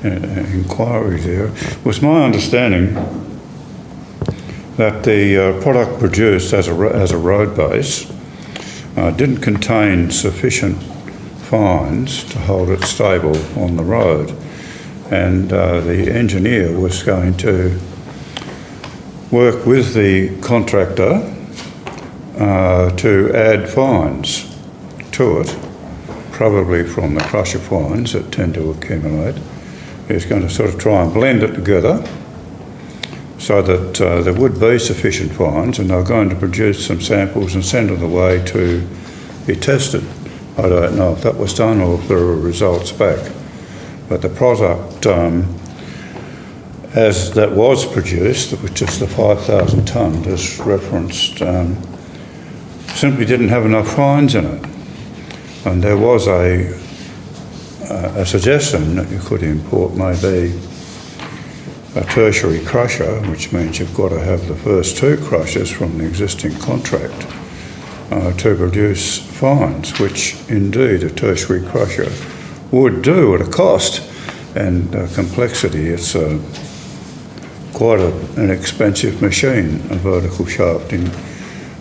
inquiry there, was my understanding that the product produced as a road base didn't contain sufficient fines to hold it stable on the road, and the engineer was going to work with the contractor to add fines to it, probably from the crusher fines that tend to accumulate. He's going to sort of try and blend it together so that there would be sufficient fines, and they're going to produce some samples and send them away to be tested. I don't know if that was done or if there are results back. But the product as that was produced, which is the 5,000 tonne as referenced, simply didn't have enough fines in it. And there was a suggestion that you could import maybe a tertiary crusher, which means you've got to have the first two crushers from the existing contract to produce fines, which indeed a tertiary crusher would do at a cost and complexity. It's quite an expensive machine, a vertical shaft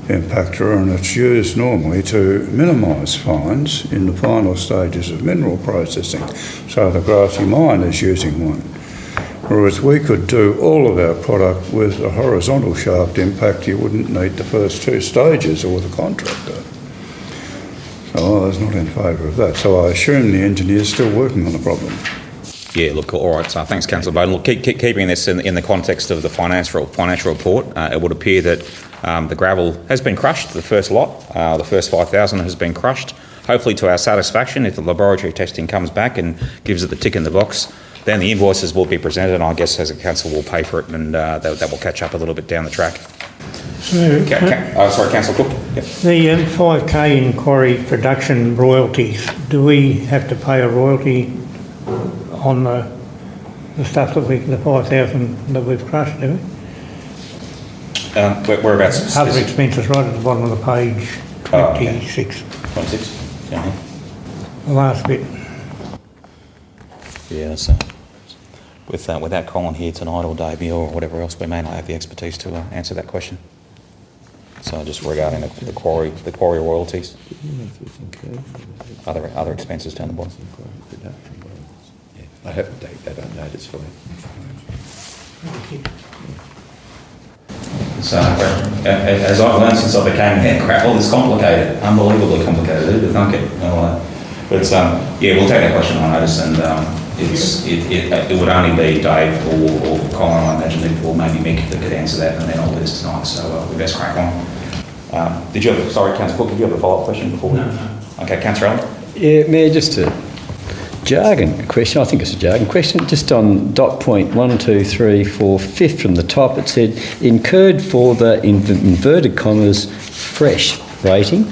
impactor, and it's used normally to minimise fines in the final stages of mineral processing. So the Grassy mine is using one. Whereas we could do all of our product with a horizontal shaft impact, you wouldn't need the first two stages or the contractor. So I was not in favour of that. So I assume the engineer's still working on the problem. Yeah, look, all right. So thanks, Councillor Bowden. Look, keeping this in the context of the financial report, it would appear that the gravel has been crushed, the first lot, the first 5,000 has been crushed. Hopefully to our satisfaction, if the laboratory testing comes back and gives it the tick in the box, then the invoices will be presented, and I guess as a council will pay for it, and that will catch up a little bit down the track. So, Sorry, Councillor Cook. Yep. the 5K inquiry production royalties, do we have to pay a royalty on the stuff that the 5,000 that we've crushed, do we? Whereabouts? Other expenses right at the bottom of the page, 26. 26? Yeah. The last bit. Yeah, that's without Colin here tonight or Davey or whatever else, we may not have the expertise to answer that question. So just regarding the quarry royalties, other expenses down the bottom. I haven't taken that on notice for you. So, as I've learned since I became crap, all is complicated, unbelievably complicated, but thank you. But yeah, we'll take that question on notice, and it would only be Dave or Colin, I imagine, or maybe Mick that could answer that, and then all this tonight. So we best crack on. Did you have? Sorry, Councillor Cook, did you have a follow-up question before? No. Okay, Councillor Allen. Yeah, Mayor, just a jargon question. I think it's a jargon question. Just on dot point 1, 2, 3, 4, fifth from the top, it said incurred for the inverted commas fresh rating.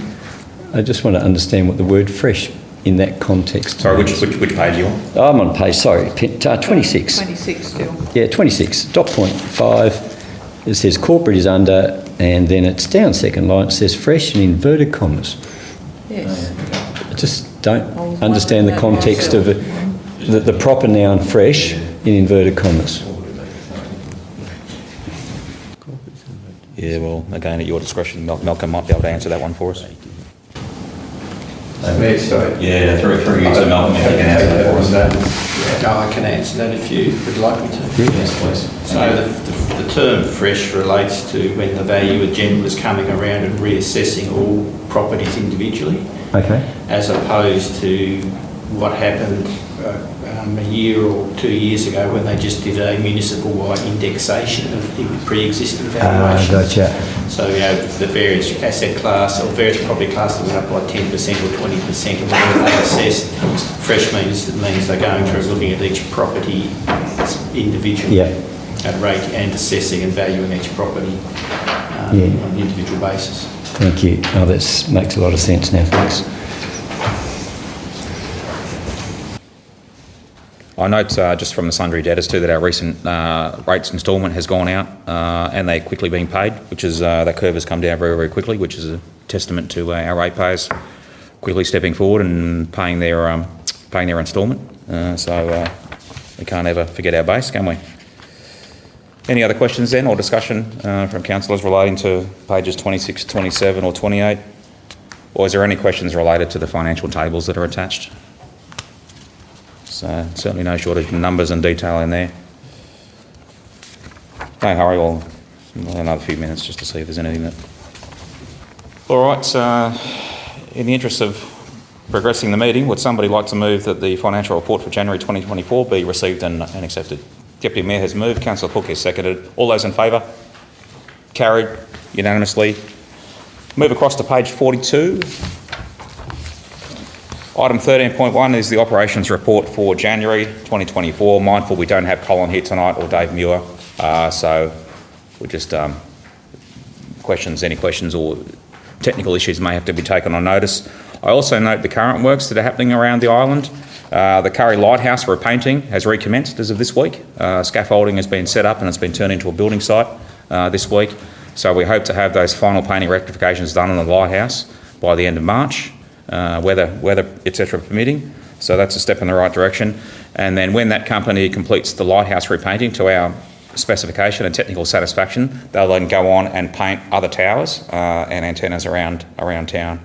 I just want to understand what the word fresh in that context. Sorry, which page are you on? I'm on page, sorry, 26. 26 still. Yeah, 26. Dot point 5. It says corporate is under, and then it's down second line. It says fresh in inverted commas. Yes. I just don't understand the context of it, the proper noun fresh in inverted commas. Yeah, well, again, at your discretion, Malcolm might be able to answer that one for us. Yeah, through you to Malcolm, if you can answer that for us. No, I can answer that if you would like me to. Yes, please. So the term fresh relates to when the value agent was coming around and reassessing all properties individually, Okay. as opposed to what happened a year or 2 years ago when they just did a municipal-wide indexation of the pre-existing valuations. Gotcha. So, you know, the various asset class or various property classes went up by 10% or 20%, and whatever they assessed, fresh means they're going through and looking at each property individually at rate and assessing and valuing each property on an individual basis. Thank you. Oh, that makes a lot of sense now, thanks. I note just from the sundry debtors too that our recent rates instalment has gone out and they're quickly being paid, which is that curve has come down very, very quickly, which is a testament to our ratepayers quickly stepping forward and paying their instalment. So we can't ever forget our base, can we? Any other questions then or discussion from councillors relating to pages 26, 27 or 28? Or is there any questions related to the financial tables that are attached? So certainly no shortage of numbers and detail in there. No hurry, we'll another few minutes just to see if there's anything that... All right, so in the interest of progressing the meeting, would somebody like to move that the financial report for January 2024 be received and accepted? Deputy Mayor has moved, Councillor Cook has seconded. All those in favour? Carried unanimously. Move across to page 42. Item 13.1 is the operations report for January 2024. Mindful we don't have Colin here tonight or Dave Muir, so we just any questions or technical issues may have to be taken on notice. I also note the current works that are happening around the island. The Curry Lighthouse repainting has recommenced as of this week. Scaffolding has been set up and it's been turned into a building site this week. So we hope to have those final painting rectifications done on the lighthouse by the end of March. Weather etc. permitting, so that's a step in the right direction. And then when that company completes the lighthouse repainting to our specification and technical satisfaction, they'll then go on and paint other towers and antennas around town,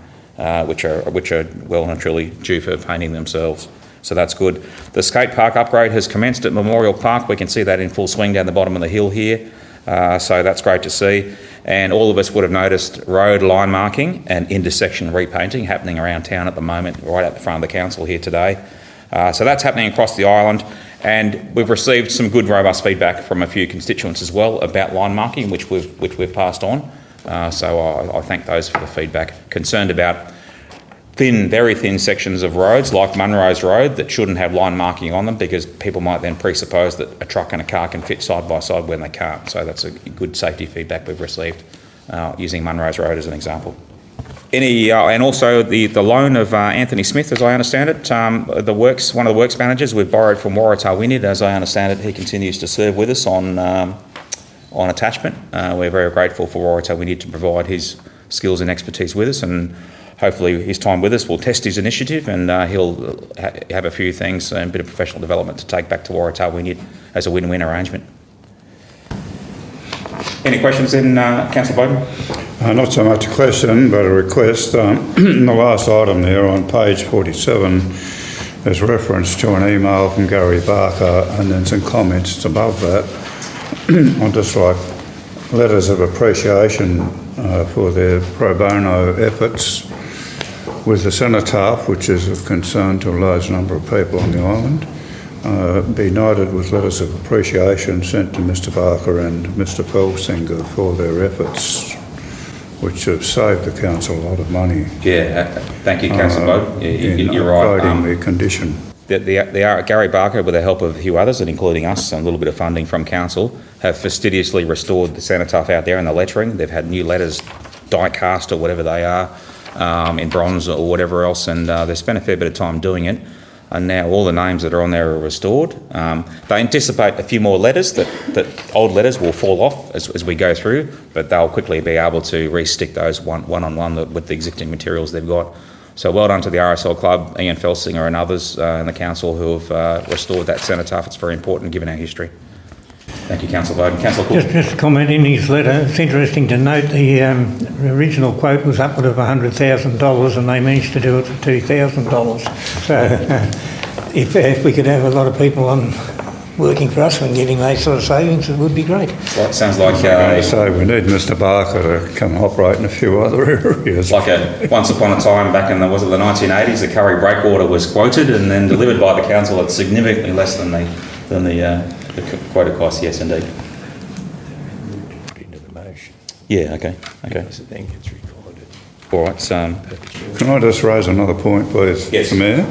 which are well and truly due for painting themselves. So that's good. The skate park upgrade has commenced at Memorial Park. We can see that in full swing down the bottom of the hill here. So that's great to see. And all of us would have noticed road line marking and intersection repainting happening around town at the moment, right at the front of the council here today. So that's happening across the island. And we've received some good, robust feedback from a few constituents as well about line marking, which we've passed on. So I thank those for the feedback. Concerned about very thin sections of roads like Munrose Road that shouldn't have line marking on them because people might then presuppose that a truck and a car can fit side by side when they can't. So that's a good safety feedback we've received using Munrose Road as an example. And also the loan of Anthony Smith, as I understand it, one of the works managers we've borrowed from Waratah Wynyard. As I understand it, he continues to serve with us on attachment. We're very grateful for Waratah Wynyard to provide his skills and expertise with us, and hopefully his time with us will test his initiative, and he'll have a few things and a bit of professional development to take back to Waratah Wynyard as a win-win arrangement. Any questions then, Councillor Bowden? Not so much a question, but a request. The last item there on page 47, there's reference to an email from Gary Barker and then some comments above that. I'd just like letters of appreciation for their pro bono efforts with the cenotaph, which is of concern to a large number of people on the island. Be noted with letters of appreciation sent to Mr Barker and Mr Felsinger for their efforts, which have saved the council a lot of money. Yeah, thank you, Councillor Bowden. You're right. Upgrading the condition. Gary Barker, with the help of a few others, and including us, and a little bit of funding from council, have fastidiously restored the cenotaph out there and the lettering. They've had new letters, die cast or whatever they are, in bronze or whatever else, and they've spent a fair bit of time doing it. And now all the names that are on there are restored. They anticipate a few more letters, that old letters will fall off as we go through, but they'll quickly be able to re-stick those one-on-one with the existing materials they've got. So well done to the RSL Club, Ian Felsinger and others in the council who have restored that cenotaph. It's very important given our history. Thank you, Councillor Bowden. Councillor Cook. Just a comment in his letter. It's interesting to note the original quote was upward of $100,000 and they managed to do it for $2,000. So if we could have a lot of people on working for us and getting those sort of savings, it would be great. Well, it sounds like so we need Mr Barker to come operate in a few other areas. Like once upon a time back in the 1980s, the Curry breakwater was quoted and then delivered by the council at significantly less than the quoted cost. Yes, indeed. Put into the motion. Yeah. Okay. Because it then gets recorded. All right. Can I just raise another point, please, yes, Mr Mayor?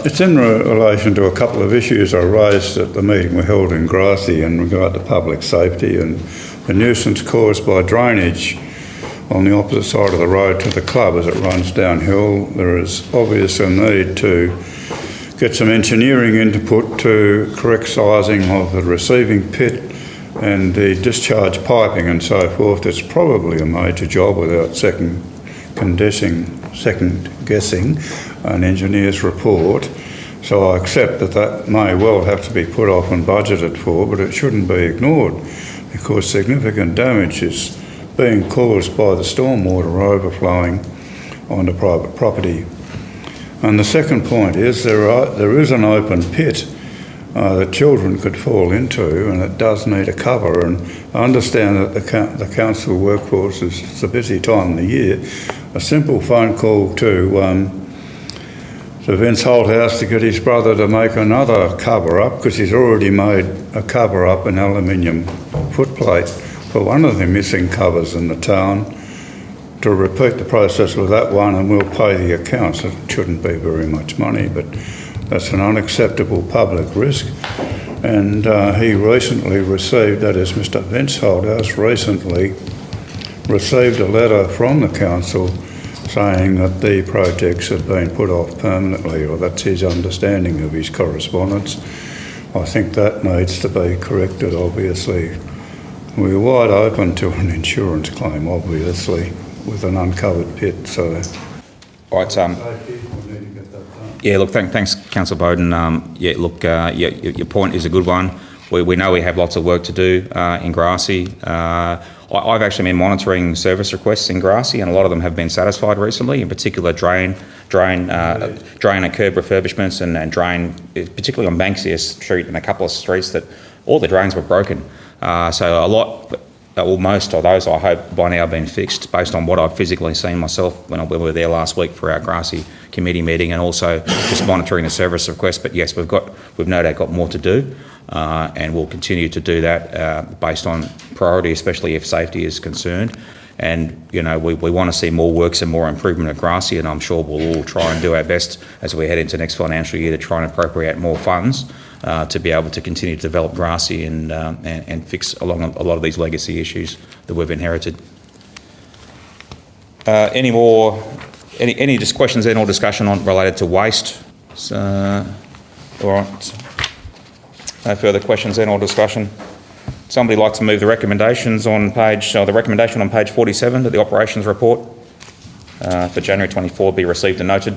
It's in relation to a couple of issues I raised at the meeting we held in Grassy in regard to public safety and the nuisance caused by drainage on the opposite side of the road to the club as it runs downhill. There is obvious a need to get some engineering input to correct sizing of the receiving pit and the discharge piping and so forth. It's probably a major job without second guessing an engineer's report. So I accept that may well have to be put off and budgeted for, but it shouldn't be ignored because significant damage is being caused by the stormwater overflowing onto private property. And the second point is there is an open pit that children could fall into, and it does need a cover. And I understand that the council workforce is a busy time of the year. A simple phone call to Vince Holthouse to get his brother to make another cover up, because he's already made a cover up in aluminium footplate for one of the missing covers in the town, to repeat the process with that one, and we'll pay the accounts. It shouldn't be very much money, but that's an unacceptable public risk. And he recently received, that is Mr Vince Holthouse, recently received a letter from the council saying that the projects have been put off permanently, or that's his understanding of his correspondence. I think that needs to be corrected, obviously. We're wide open to an insurance claim, obviously, with an uncovered pit, so... All right, yeah, look, thanks, Councillor Bowden. Yeah, look, your point is a good one. We know we have lots of work to do in Grassy. I've actually been monitoring service requests in Grassy, and a lot of them have been satisfied recently, in particular drain and curb refurbishments and drain, particularly on Banksia Street and a couple of streets that all the drains were broken. So a lot... Well, most of those, I hope, by now have been fixed based on what I've physically seen myself when we were there last week for our Grassy committee meeting, and also just monitoring the service request. But yes, we've no doubt got more to do, and we'll continue to do that based on priority, especially if safety is concerned. And, you know, we want to see more works and more improvement at Grassy, and I'm sure we'll all try and do our best as we head into next financial year to try and appropriate more funds to be able to continue to develop Grassy and fix along a lot of these legacy issues that we've inherited. Any just questions or discussion related to waste? All right. No further questions or discussion. Somebody like to move the recommendations on the recommendation on page 47 that the operations report for January 24 be received and noted.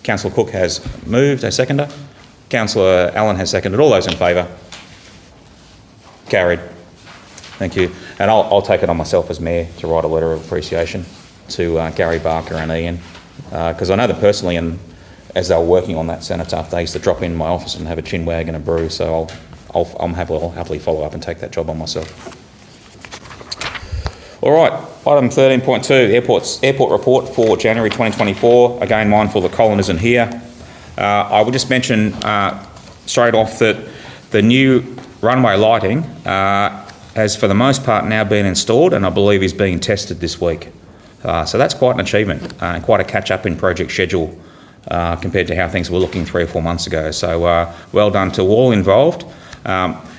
Councillor Cook has moved, a seconder. Councillor Allen has seconded. All those in favour? Carried. Thank you. And I'll take it on myself as Mayor to write a letter of appreciation to Gary Barker and Ian, because I know them personally, and as they were working on that cenotaph, they used to drop in my office and have a chin wag and a brew. So I'll happily follow up and take that job on myself. All right, item 13.2, airport report for January 2024. Again, mindful that Colin isn't here. I will just mention straight off that the new runway lighting has, for the most part, now been installed, and I believe is being tested this week. So that's quite an achievement and quite a catch-up in project schedule compared to how things were looking 3 or 4 months ago. So well done to all involved.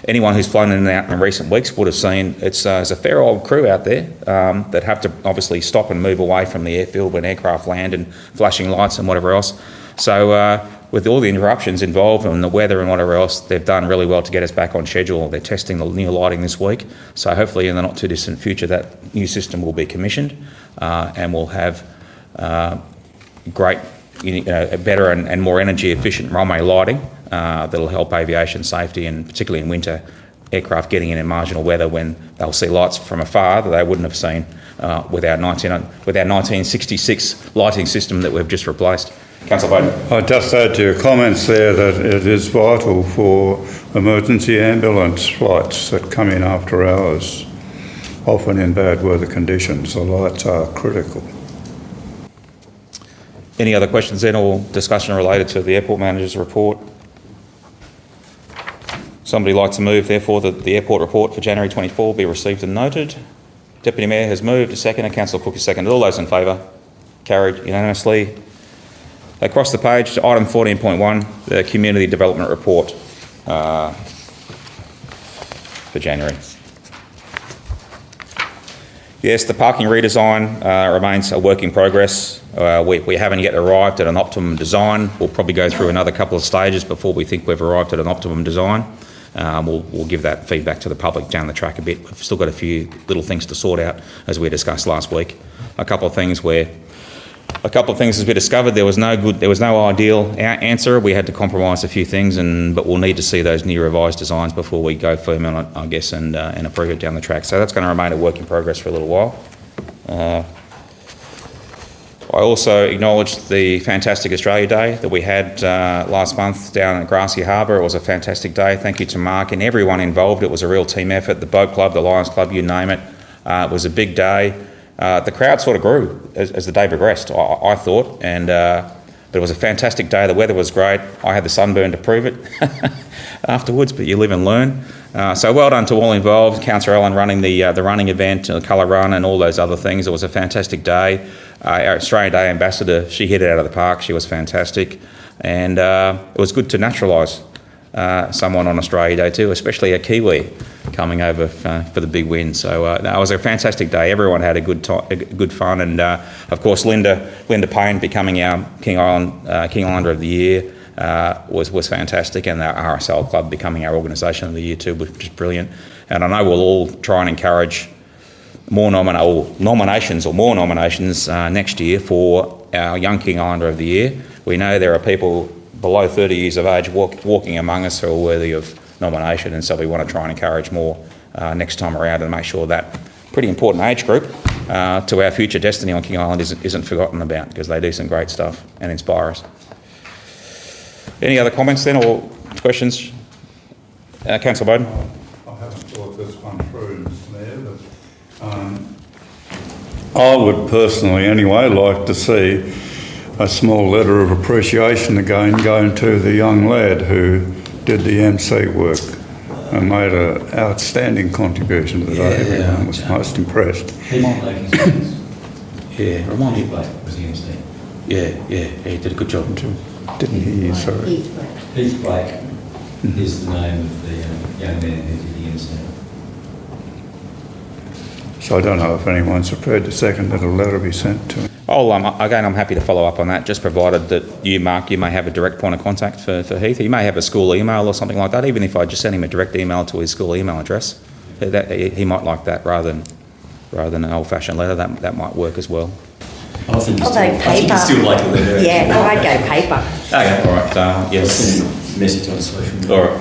Anyone who's flown in and out in recent weeks would have seen there's a fair old crew out there that have to obviously stop and move away from the airfield when aircraft land, and flashing lights and whatever else. So with all the interruptions involved and the weather and whatever else, they've done really well to get us back on schedule. They're testing the new lighting this week. So hopefully in the not too distant future that new system will be commissioned and we'll have great, better and more energy efficient runway lighting that'll help aviation safety, and particularly in winter, aircraft getting in marginal weather when they'll see lights from afar that they wouldn't have seen with our 1966 lighting system that we've just replaced. Councillor Bowden. I'd just add to your comments there that it is vital for emergency ambulance flights that come in after hours, often in bad weather conditions. The lights are critical. Any other questions then, or discussion related to the airport manager's report? Somebody like to move, therefore, that the airport report for January 24 be received and noted. Deputy Mayor has moved, a second, and Councillor Cook has seconded. All those in favour? Carried unanimously. Across the page to item 14.1, the Community Development Report for January. Yes, the parking redesign remains a work in progress. We haven't yet arrived at an optimum design. We'll probably go through another couple of stages before we think we've arrived at an optimum design. We'll give that feedback to the public down the track a bit. We've still got a few little things to sort out, as we discussed last week. A couple of things as we discovered there was no ideal answer. We had to compromise a few things, but we'll need to see those new revised designs before we go firm on it, I guess, and approve it down the track. So that's going to remain a work in progress for a little while. I also acknowledged the fantastic Australia Day that we had last month down at Grassy Harbour. It was a fantastic day. Thank you to Mark and everyone involved. It was a real team effort. The Boat Club, the Lions Club, you name it. It was a big day. The crowd sort of grew as the day progressed, I thought, but it was a fantastic day. The weather was great. I had the sunburn to prove it afterwards, but you live and learn. So well done to all involved. Councillor Allen running the running event, the colour run and all those other things. It was a fantastic day. Our Australian Day ambassador, she hit it out of the park. She was fantastic. And it was good to naturalise someone on Australia Day too, especially a Kiwi coming over for the big win. So it was a fantastic day. Everyone had a good fun, and of course Linda Payne becoming our King Islander of the Year was fantastic, and our RSL Club becoming our organisation of the year too, which is brilliant. And I know we'll all try and encourage more nominations next year for our Young King Islander of the Year. We know there are people below 30 years of age walking among us who are worthy of nomination, and so we want to try and encourage more next time around and make sure that pretty important age group to our future destiny on King Island isn't forgotten about, because they do some great stuff and inspire us. Any other comments then, or questions? Councillor Bowden? I haven't thought this one through, Mr Mayor, but I would personally anyway like to see a small letter of appreciation again going to the young lad who did the MC work and made an outstanding contribution to the day. Everyone was most impressed. Yeah, remind me. Was the MC? Yeah, he did a good job. Didn't hear you, sorry. Heath Blake is the name of the young man who did the MC. So I don't know if anyone's prepared to second that a letter be sent to him. Again, I'm happy to follow up on that, just provided that you, Mark, you may have a direct point of contact for Heath. He may have a school email or something like that. Even if I just send him a direct email to his school email address, he might like that rather than an old-fashioned letter. That might work as well. I think you still like a letter. Yeah, I'd go paper. Okay, all right. Yes. Message on social media. All right.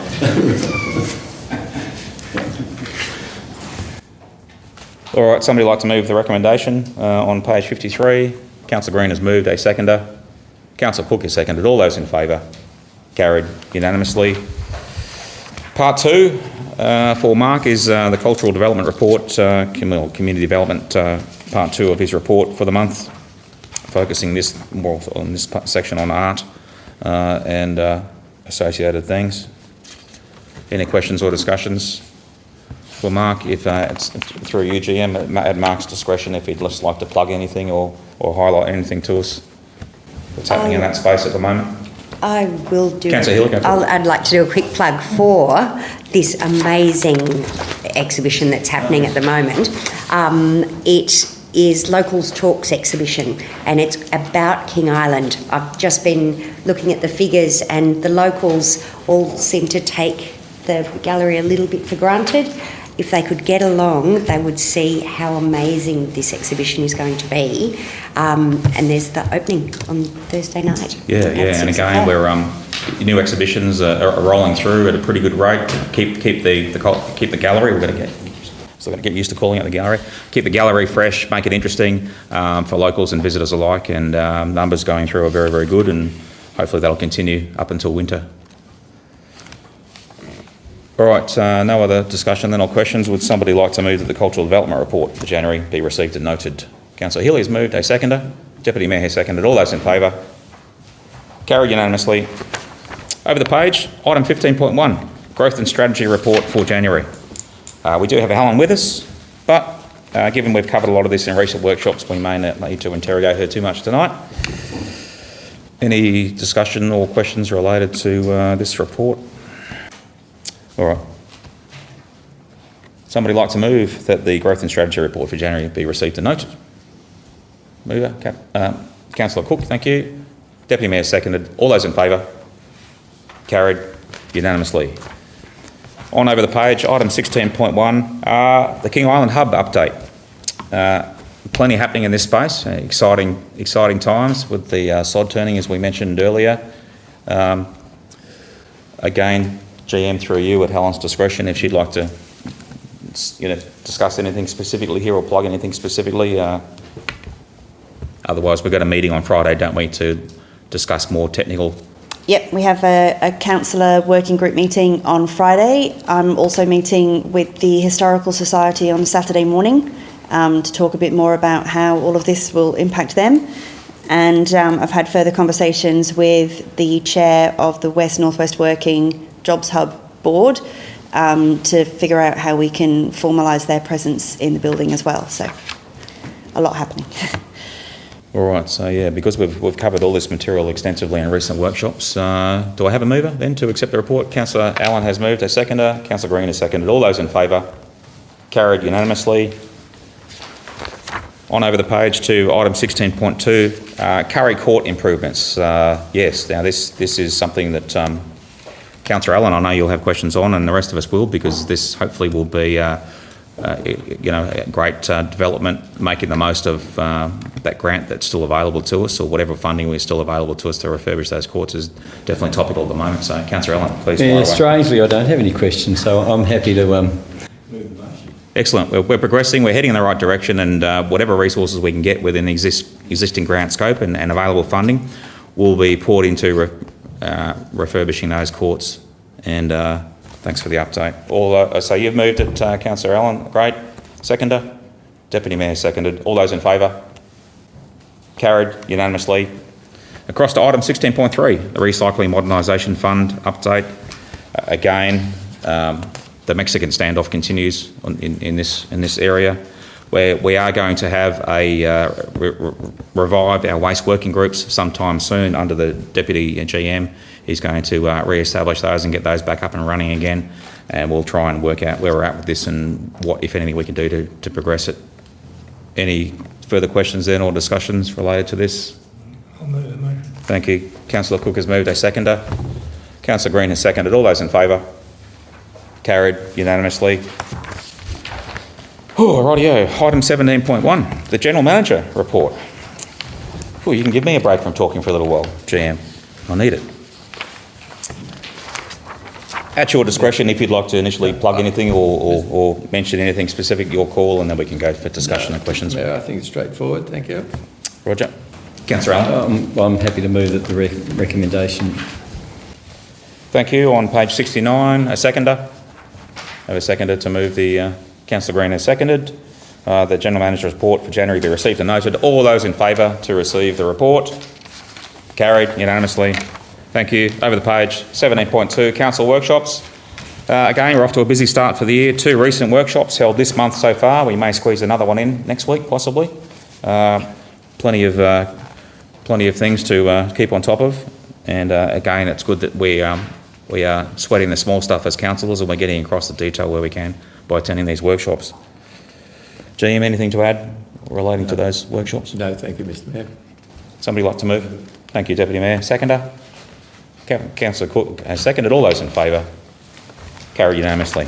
All right, somebody like to move the recommendation on page 53. Councillor Green has moved, a seconder. Councillor Cook has seconded. All those in favour? Carried unanimously. Part 2 for Mark is the Cultural Development Report, Community Development, Part 2 of his report for the month, focusing more on this section on art and associated things. Any questions or discussions for Mark? If it's through UGM, at Mark's discretion, if he'd just like to plug anything or highlight anything to us that's happening in that space at the moment. I will do. Councillor Hill, go for it. I'd like to do a quick plug for this amazing exhibition that's happening at the moment. It is Locals Talks exhibition, and it's about King Island. I've just been looking at the figures, and the locals all seem to take the gallery a little bit for granted. If they could get along, they would see how amazing this exhibition is going to be. And there's the opening on Thursday night. Yeah, and again, we're new exhibitions are rolling through at a pretty good rate. Keep the gallery. We're going to get used to calling it the gallery. Keep the gallery fresh, make it interesting for locals and visitors alike. And numbers going through are very, very good, and hopefully that'll continue up until winter. All right, no other discussion then or questions. Would somebody like to move that the Cultural Development Report for January be received and noted? Councillor Healy has moved. A seconder. Deputy Mayor has seconded. All those in favour? Carried unanimously. Over the page, item 15.1, Growth and Strategy Report for January. We do have Helen with us, but given we've covered a lot of this in recent workshops, we may not need to interrogate her too much tonight. Any discussion or questions related to this report? All right. Somebody like to move that the Growth and Strategy Report for January be received and noted? Mover, Councillor Cook, thank you. Deputy Mayor seconded. All those in favour? Carried unanimously. On over the page, item 16.1, the King Island Hub update. Plenty happening in this space. Exciting times with the sod turning, as we mentioned earlier. Again, GM through you at Helen's discretion if she'd like to, discuss anything specifically here or plug anything specifically. Otherwise, we've got a meeting on Friday, don't we, to discuss more technical. Yep, we have a councillor working group meeting on Friday. I'm also meeting with the Historical Society on Saturday morning to talk a bit more about how all of this will impact them. And I've had further conversations with the chair of the West Northwest Working Jobs Hub board to figure out how we can formalise their presence in the building as well. So a lot happening. All right, so yeah, because we've covered all this material extensively in recent workshops, do I have a mover then to accept the report? Councillor Allen has moved. A seconder. Councillor Green has seconded. All those in favour? Carried unanimously. On over the page to item 16.2, Curry Court improvements. Yes, now this is something that Councillor Allen, I know you'll have questions on, and the rest of us will, because this hopefully will be a great development, making the most of that grant that's still available to us, or whatever funding is still available to us to refurbish those courts is definitely topical at the moment. So, Councillor Allen, please. Yeah, strangely, I don't have any questions, so I'm happy to move the motion. Excellent. We're progressing. We're heading in the right direction, and whatever resources we can get within the existing grant scope and available funding will be poured into refurbishing those courts. And thanks for the update. So you've moved it, Councillor Allen. Great. Seconder? Deputy Mayor seconded. All those in favour? Carried unanimously. Across to item 16.3, the Recycling Modernisation Fund update. Again, the Mexican standoff continues in this area, where we are going to have revive our waste working groups sometime soon under the Deputy GM. He's going to re-establish those and get those back up and running again, and we'll try and work out where we're at with this and what, if anything, we can do to progress it. Any further questions then or discussions related to this? I'll move the motion. Thank you. Councillor Cook has moved. A seconder. Councillor Green has seconded. All those in favour? Carried unanimously. Oh, rightio. Item 17.1, the General Manager report. Oh, you can give me a break from talking for a little while, GM. I need it. At your discretion, if you'd like to initially plug anything or mention anything specific, your call, and then we can go for discussion and questions. Yeah, I think it's straightforward. Thank you. Roger. Councillor Allen. I'm happy to move that the recommendation. Thank you. On page 69, a seconder. Have a seconder to move the, Councillor Green has seconded. The General Manager's report for January be received and noted. All those in favour to receive the report? Carried unanimously. Thank you. Over the page, 17.2, Council workshops. Again, we're off to a busy start for the year. 2 recent workshops held this month so far. We may squeeze another one in next week, possibly. Plenty of things to keep on top of. And again, it's good that we are sweating the small stuff as councillors, and we're getting across the detail where we can by attending these workshops. GM, anything to add relating to those workshops? No, thank you, Mr Mayor. Somebody like to move? Thank you, Deputy Mayor. Seconder? Councillor Cook has seconded. All those in favour? Carried unanimously.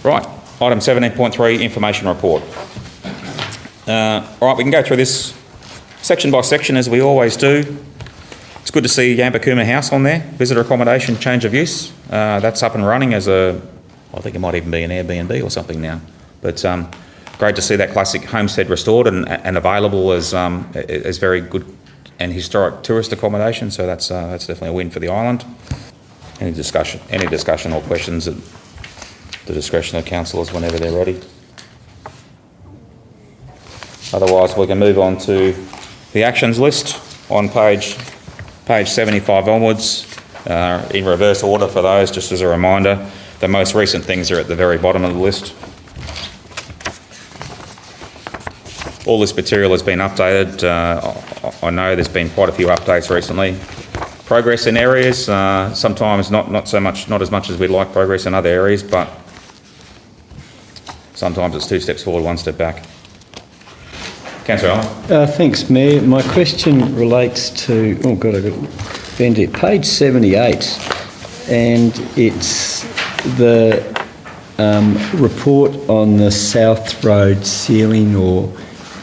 Right, item 17.3, information report. All right, we can go through this section by section as we always do. It's good to see Yambakuma House on there, visitor accommodation, change of use. That's up and running as I think it might even be an Airbnb or something now. But great to see that classic homestead restored and available as very good and historic tourist accommodation. So that's definitely a win for the island. Any discussion or questions at the discretion of councillors whenever they're ready? Otherwise, we can move on to the actions list on page 75 onwards, in reverse order for those, just as a reminder. The most recent things are at the very bottom of the list. All this material has been updated. I know there's been quite a few updates recently. Progress in areas, sometimes not as much as we'd like progress in other areas, but sometimes it's 2 steps forward, 1 step back. Councillor Allen. Thanks, Mayor. My question relates to, I've got bend it, page 78, and it's the report on the South Road ceiling or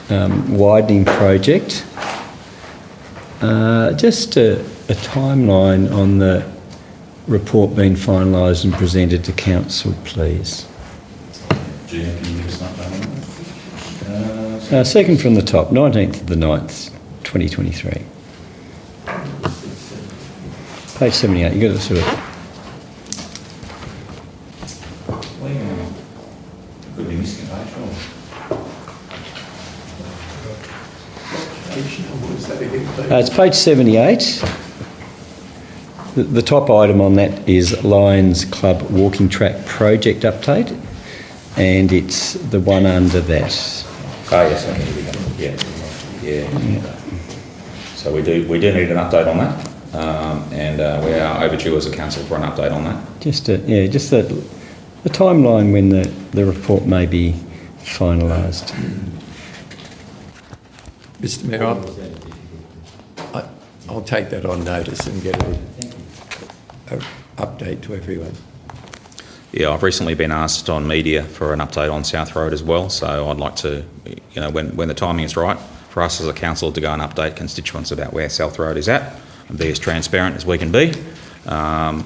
widening project. Just a timeline on the report being finalised and presented to council, please. GM, can you give us an update on that? Second from the top, 19th of the 9th, 2023. Page 78, you've got to sort of... Could be missing a page, it's page 78. The top item on that is Lions Club Walking Track Project Update, and it's the one under that. Oh yes, okay, here we go. Yeah. So we do need an update on that, and we are overdue as a council for an update on that. Just the timeline when the report may be finalised. Mr Mayor, I'll take that on notice and get an update to everyone. Yeah, I've recently been asked on media for an update on South Road as well, so I'd like to, when the timing is right, for us as a council to go and update constituents about where South Road is at and be as transparent as we can be, and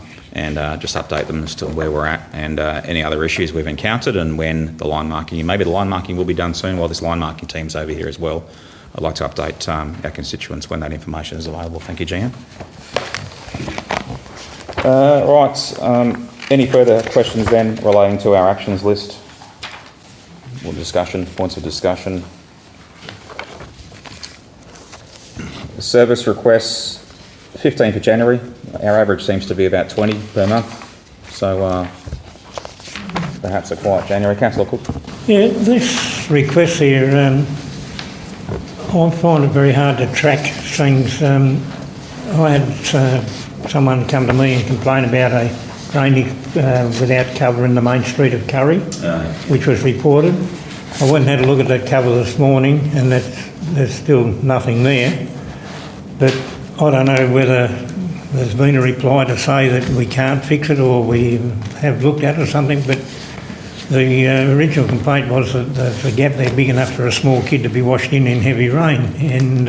just update them as to where we're at and any other issues we've encountered and when the line marking, maybe the line marking will be done soon while this line marking team's over here as well. I'd like to update our constituents when that information is available. Thank you, Gian. Right. Any further questions then relating to our actions list or discussion, points of discussion? Service requests, 15th of January. Our average seems to be about 20 per month. So perhaps a quiet January. Councillor Cook. Yeah, this request here, I find it very hard to track things. I had someone come to me and complain about a drainage without cover in the main street of Curry, which was reported. I went and had a look at that cover this morning, and there's still nothing there. But I don't know whether there's been a reply to say that we can't fix it or we have looked at it or something, but the original complaint was that there's a gap there big enough for a small kid to be washed in heavy rain, and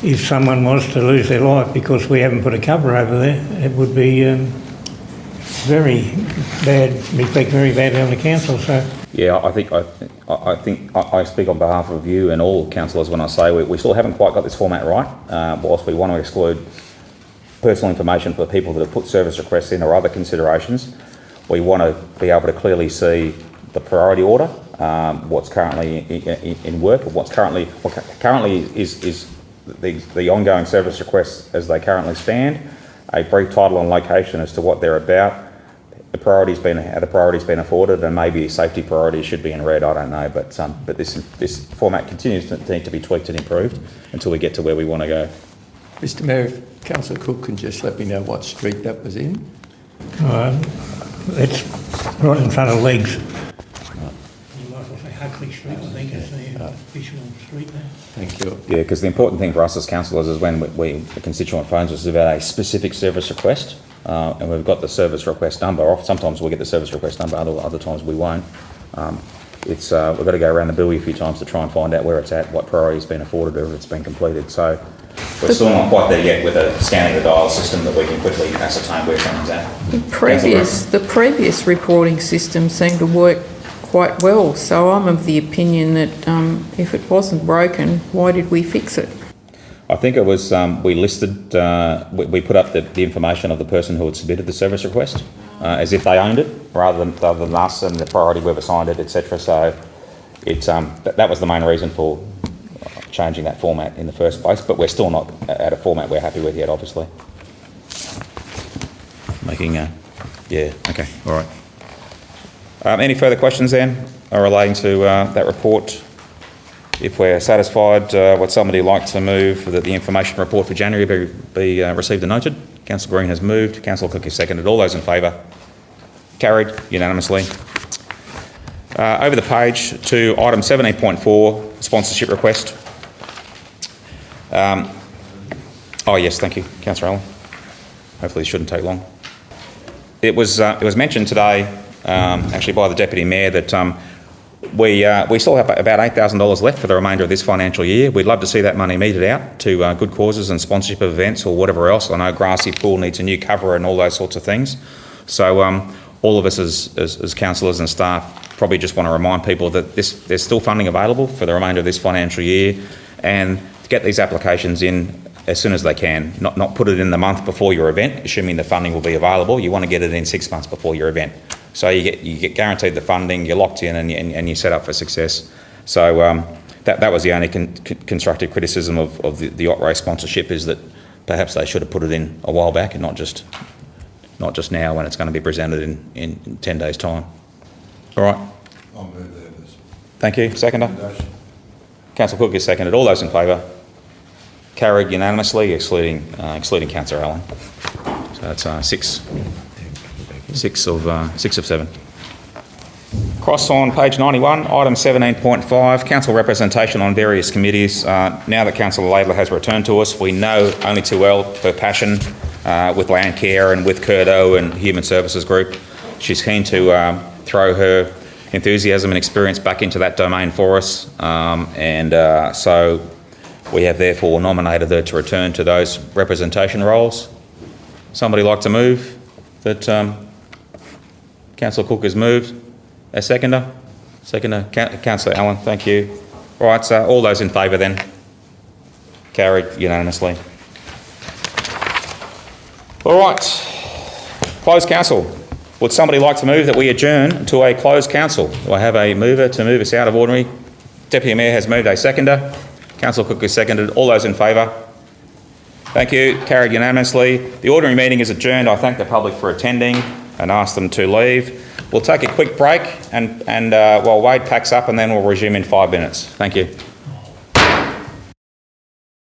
if someone was to lose their life because we haven't put a cover over there, it would be very bad, reflect very badly on the council. So Yeah, I think I speak on behalf of you and all councillors when I say we still haven't quite got this format right. Whilst we want to exclude personal information for people that have put service requests in or other considerations, we want to be able to clearly see the priority order, what's currently in work, what currently is the ongoing service requests as they currently stand, a brief title and location as to what they're about, how the priority's been afforded, and maybe safety priorities should be in red. I don't know, but this format continues to need to be tweaked and improved until we get to where we want to go. Mr Mayor, if Councillor Cook can just let me know what street that was in. It's right in front of Legs. You might as well say Huckley Street, I think is the official street there. Thank you. Yeah, because the important thing for us as councillors is when the constituent phones us about a specific service request, and we've got the service request number. Or sometimes we'll get the service request number, other times we won't. We've got to go around the buoy a few times to try and find out where it's at, what priority's been afforded, or if it's been completed. So we're still not quite there yet with a scanning the dial system that we can quickly ascertain where something's at. The previous reporting system seemed to work quite well, so I'm of the opinion that if it wasn't broken, why did we fix it? I think it was, we listed, we put up the information of the person who had submitted the service request as if they owned it, rather than us and the priority we've assigned it, etc. So that was the main reason for changing that format in the first place, but we're still not at a format we're happy with yet, obviously. Yeah, okay, all right. Any further questions then relating to that report? If we're satisfied, would somebody like to move that the information report for January be received and noted? Councillor Green has moved. Councillor Cook has seconded. All those in favour? Carried unanimously. Over the page to item 17.4, sponsorship request. Oh yes, thank you, Councillor Allen. Hopefully this shouldn't take long. It was mentioned today, actually by the Deputy Mayor, that we still have about $8,000 left for the remainder of this financial year. We'd love to see that money meted out to good causes and sponsorship of events or whatever else. I know Grassy Pool needs a new cover and all those sorts of things. So all of us as councillors and staff probably just want to remind people that there's still funding available for the remainder of this financial year, and to get these applications in as soon as they can, not put it in the month before your event, assuming the funding will be available. You want to get it in 6 months before your event. So you get guaranteed the funding, you're locked in, and you're set up for success. So that was the only constructive criticism of the OTRACE sponsorship, is that perhaps they should have put it in a while back and not just now when it's going to be presented in 10 days' time. All right. I'll move that. Thank you. Seconder. Councillor Cook is seconded. All those in favour? Carried unanimously, excluding Councillor Allen. So that's 6 of 7. Cross on page 91, item 17.5, council representation on various committees. Now that Councillor Laidler has returned to us, we know only too well her passion with land care and with Curdo and Human Services Group. She's keen to throw her enthusiasm and experience back into that domain for us, so we have therefore nominated her to return to those representation roles. Somebody like to move that Councillor Cook has moved? A seconder? Seconder, Councillor Allen, thank you. All right, so all those in favour then? Carried unanimously. All right, closed council. Would somebody like to move that we adjourn to a closed council? Do I have a mover to move us out of ordinary? Deputy Mayor has moved. A seconder? Councillor Cook has seconded. All those in favour? Thank you. Carried unanimously. The ordinary meeting is adjourned. I thank the public for attending and ask them to leave. We'll take a quick break and while Wade packs up, and then we'll resume in 5 minutes. Thank you.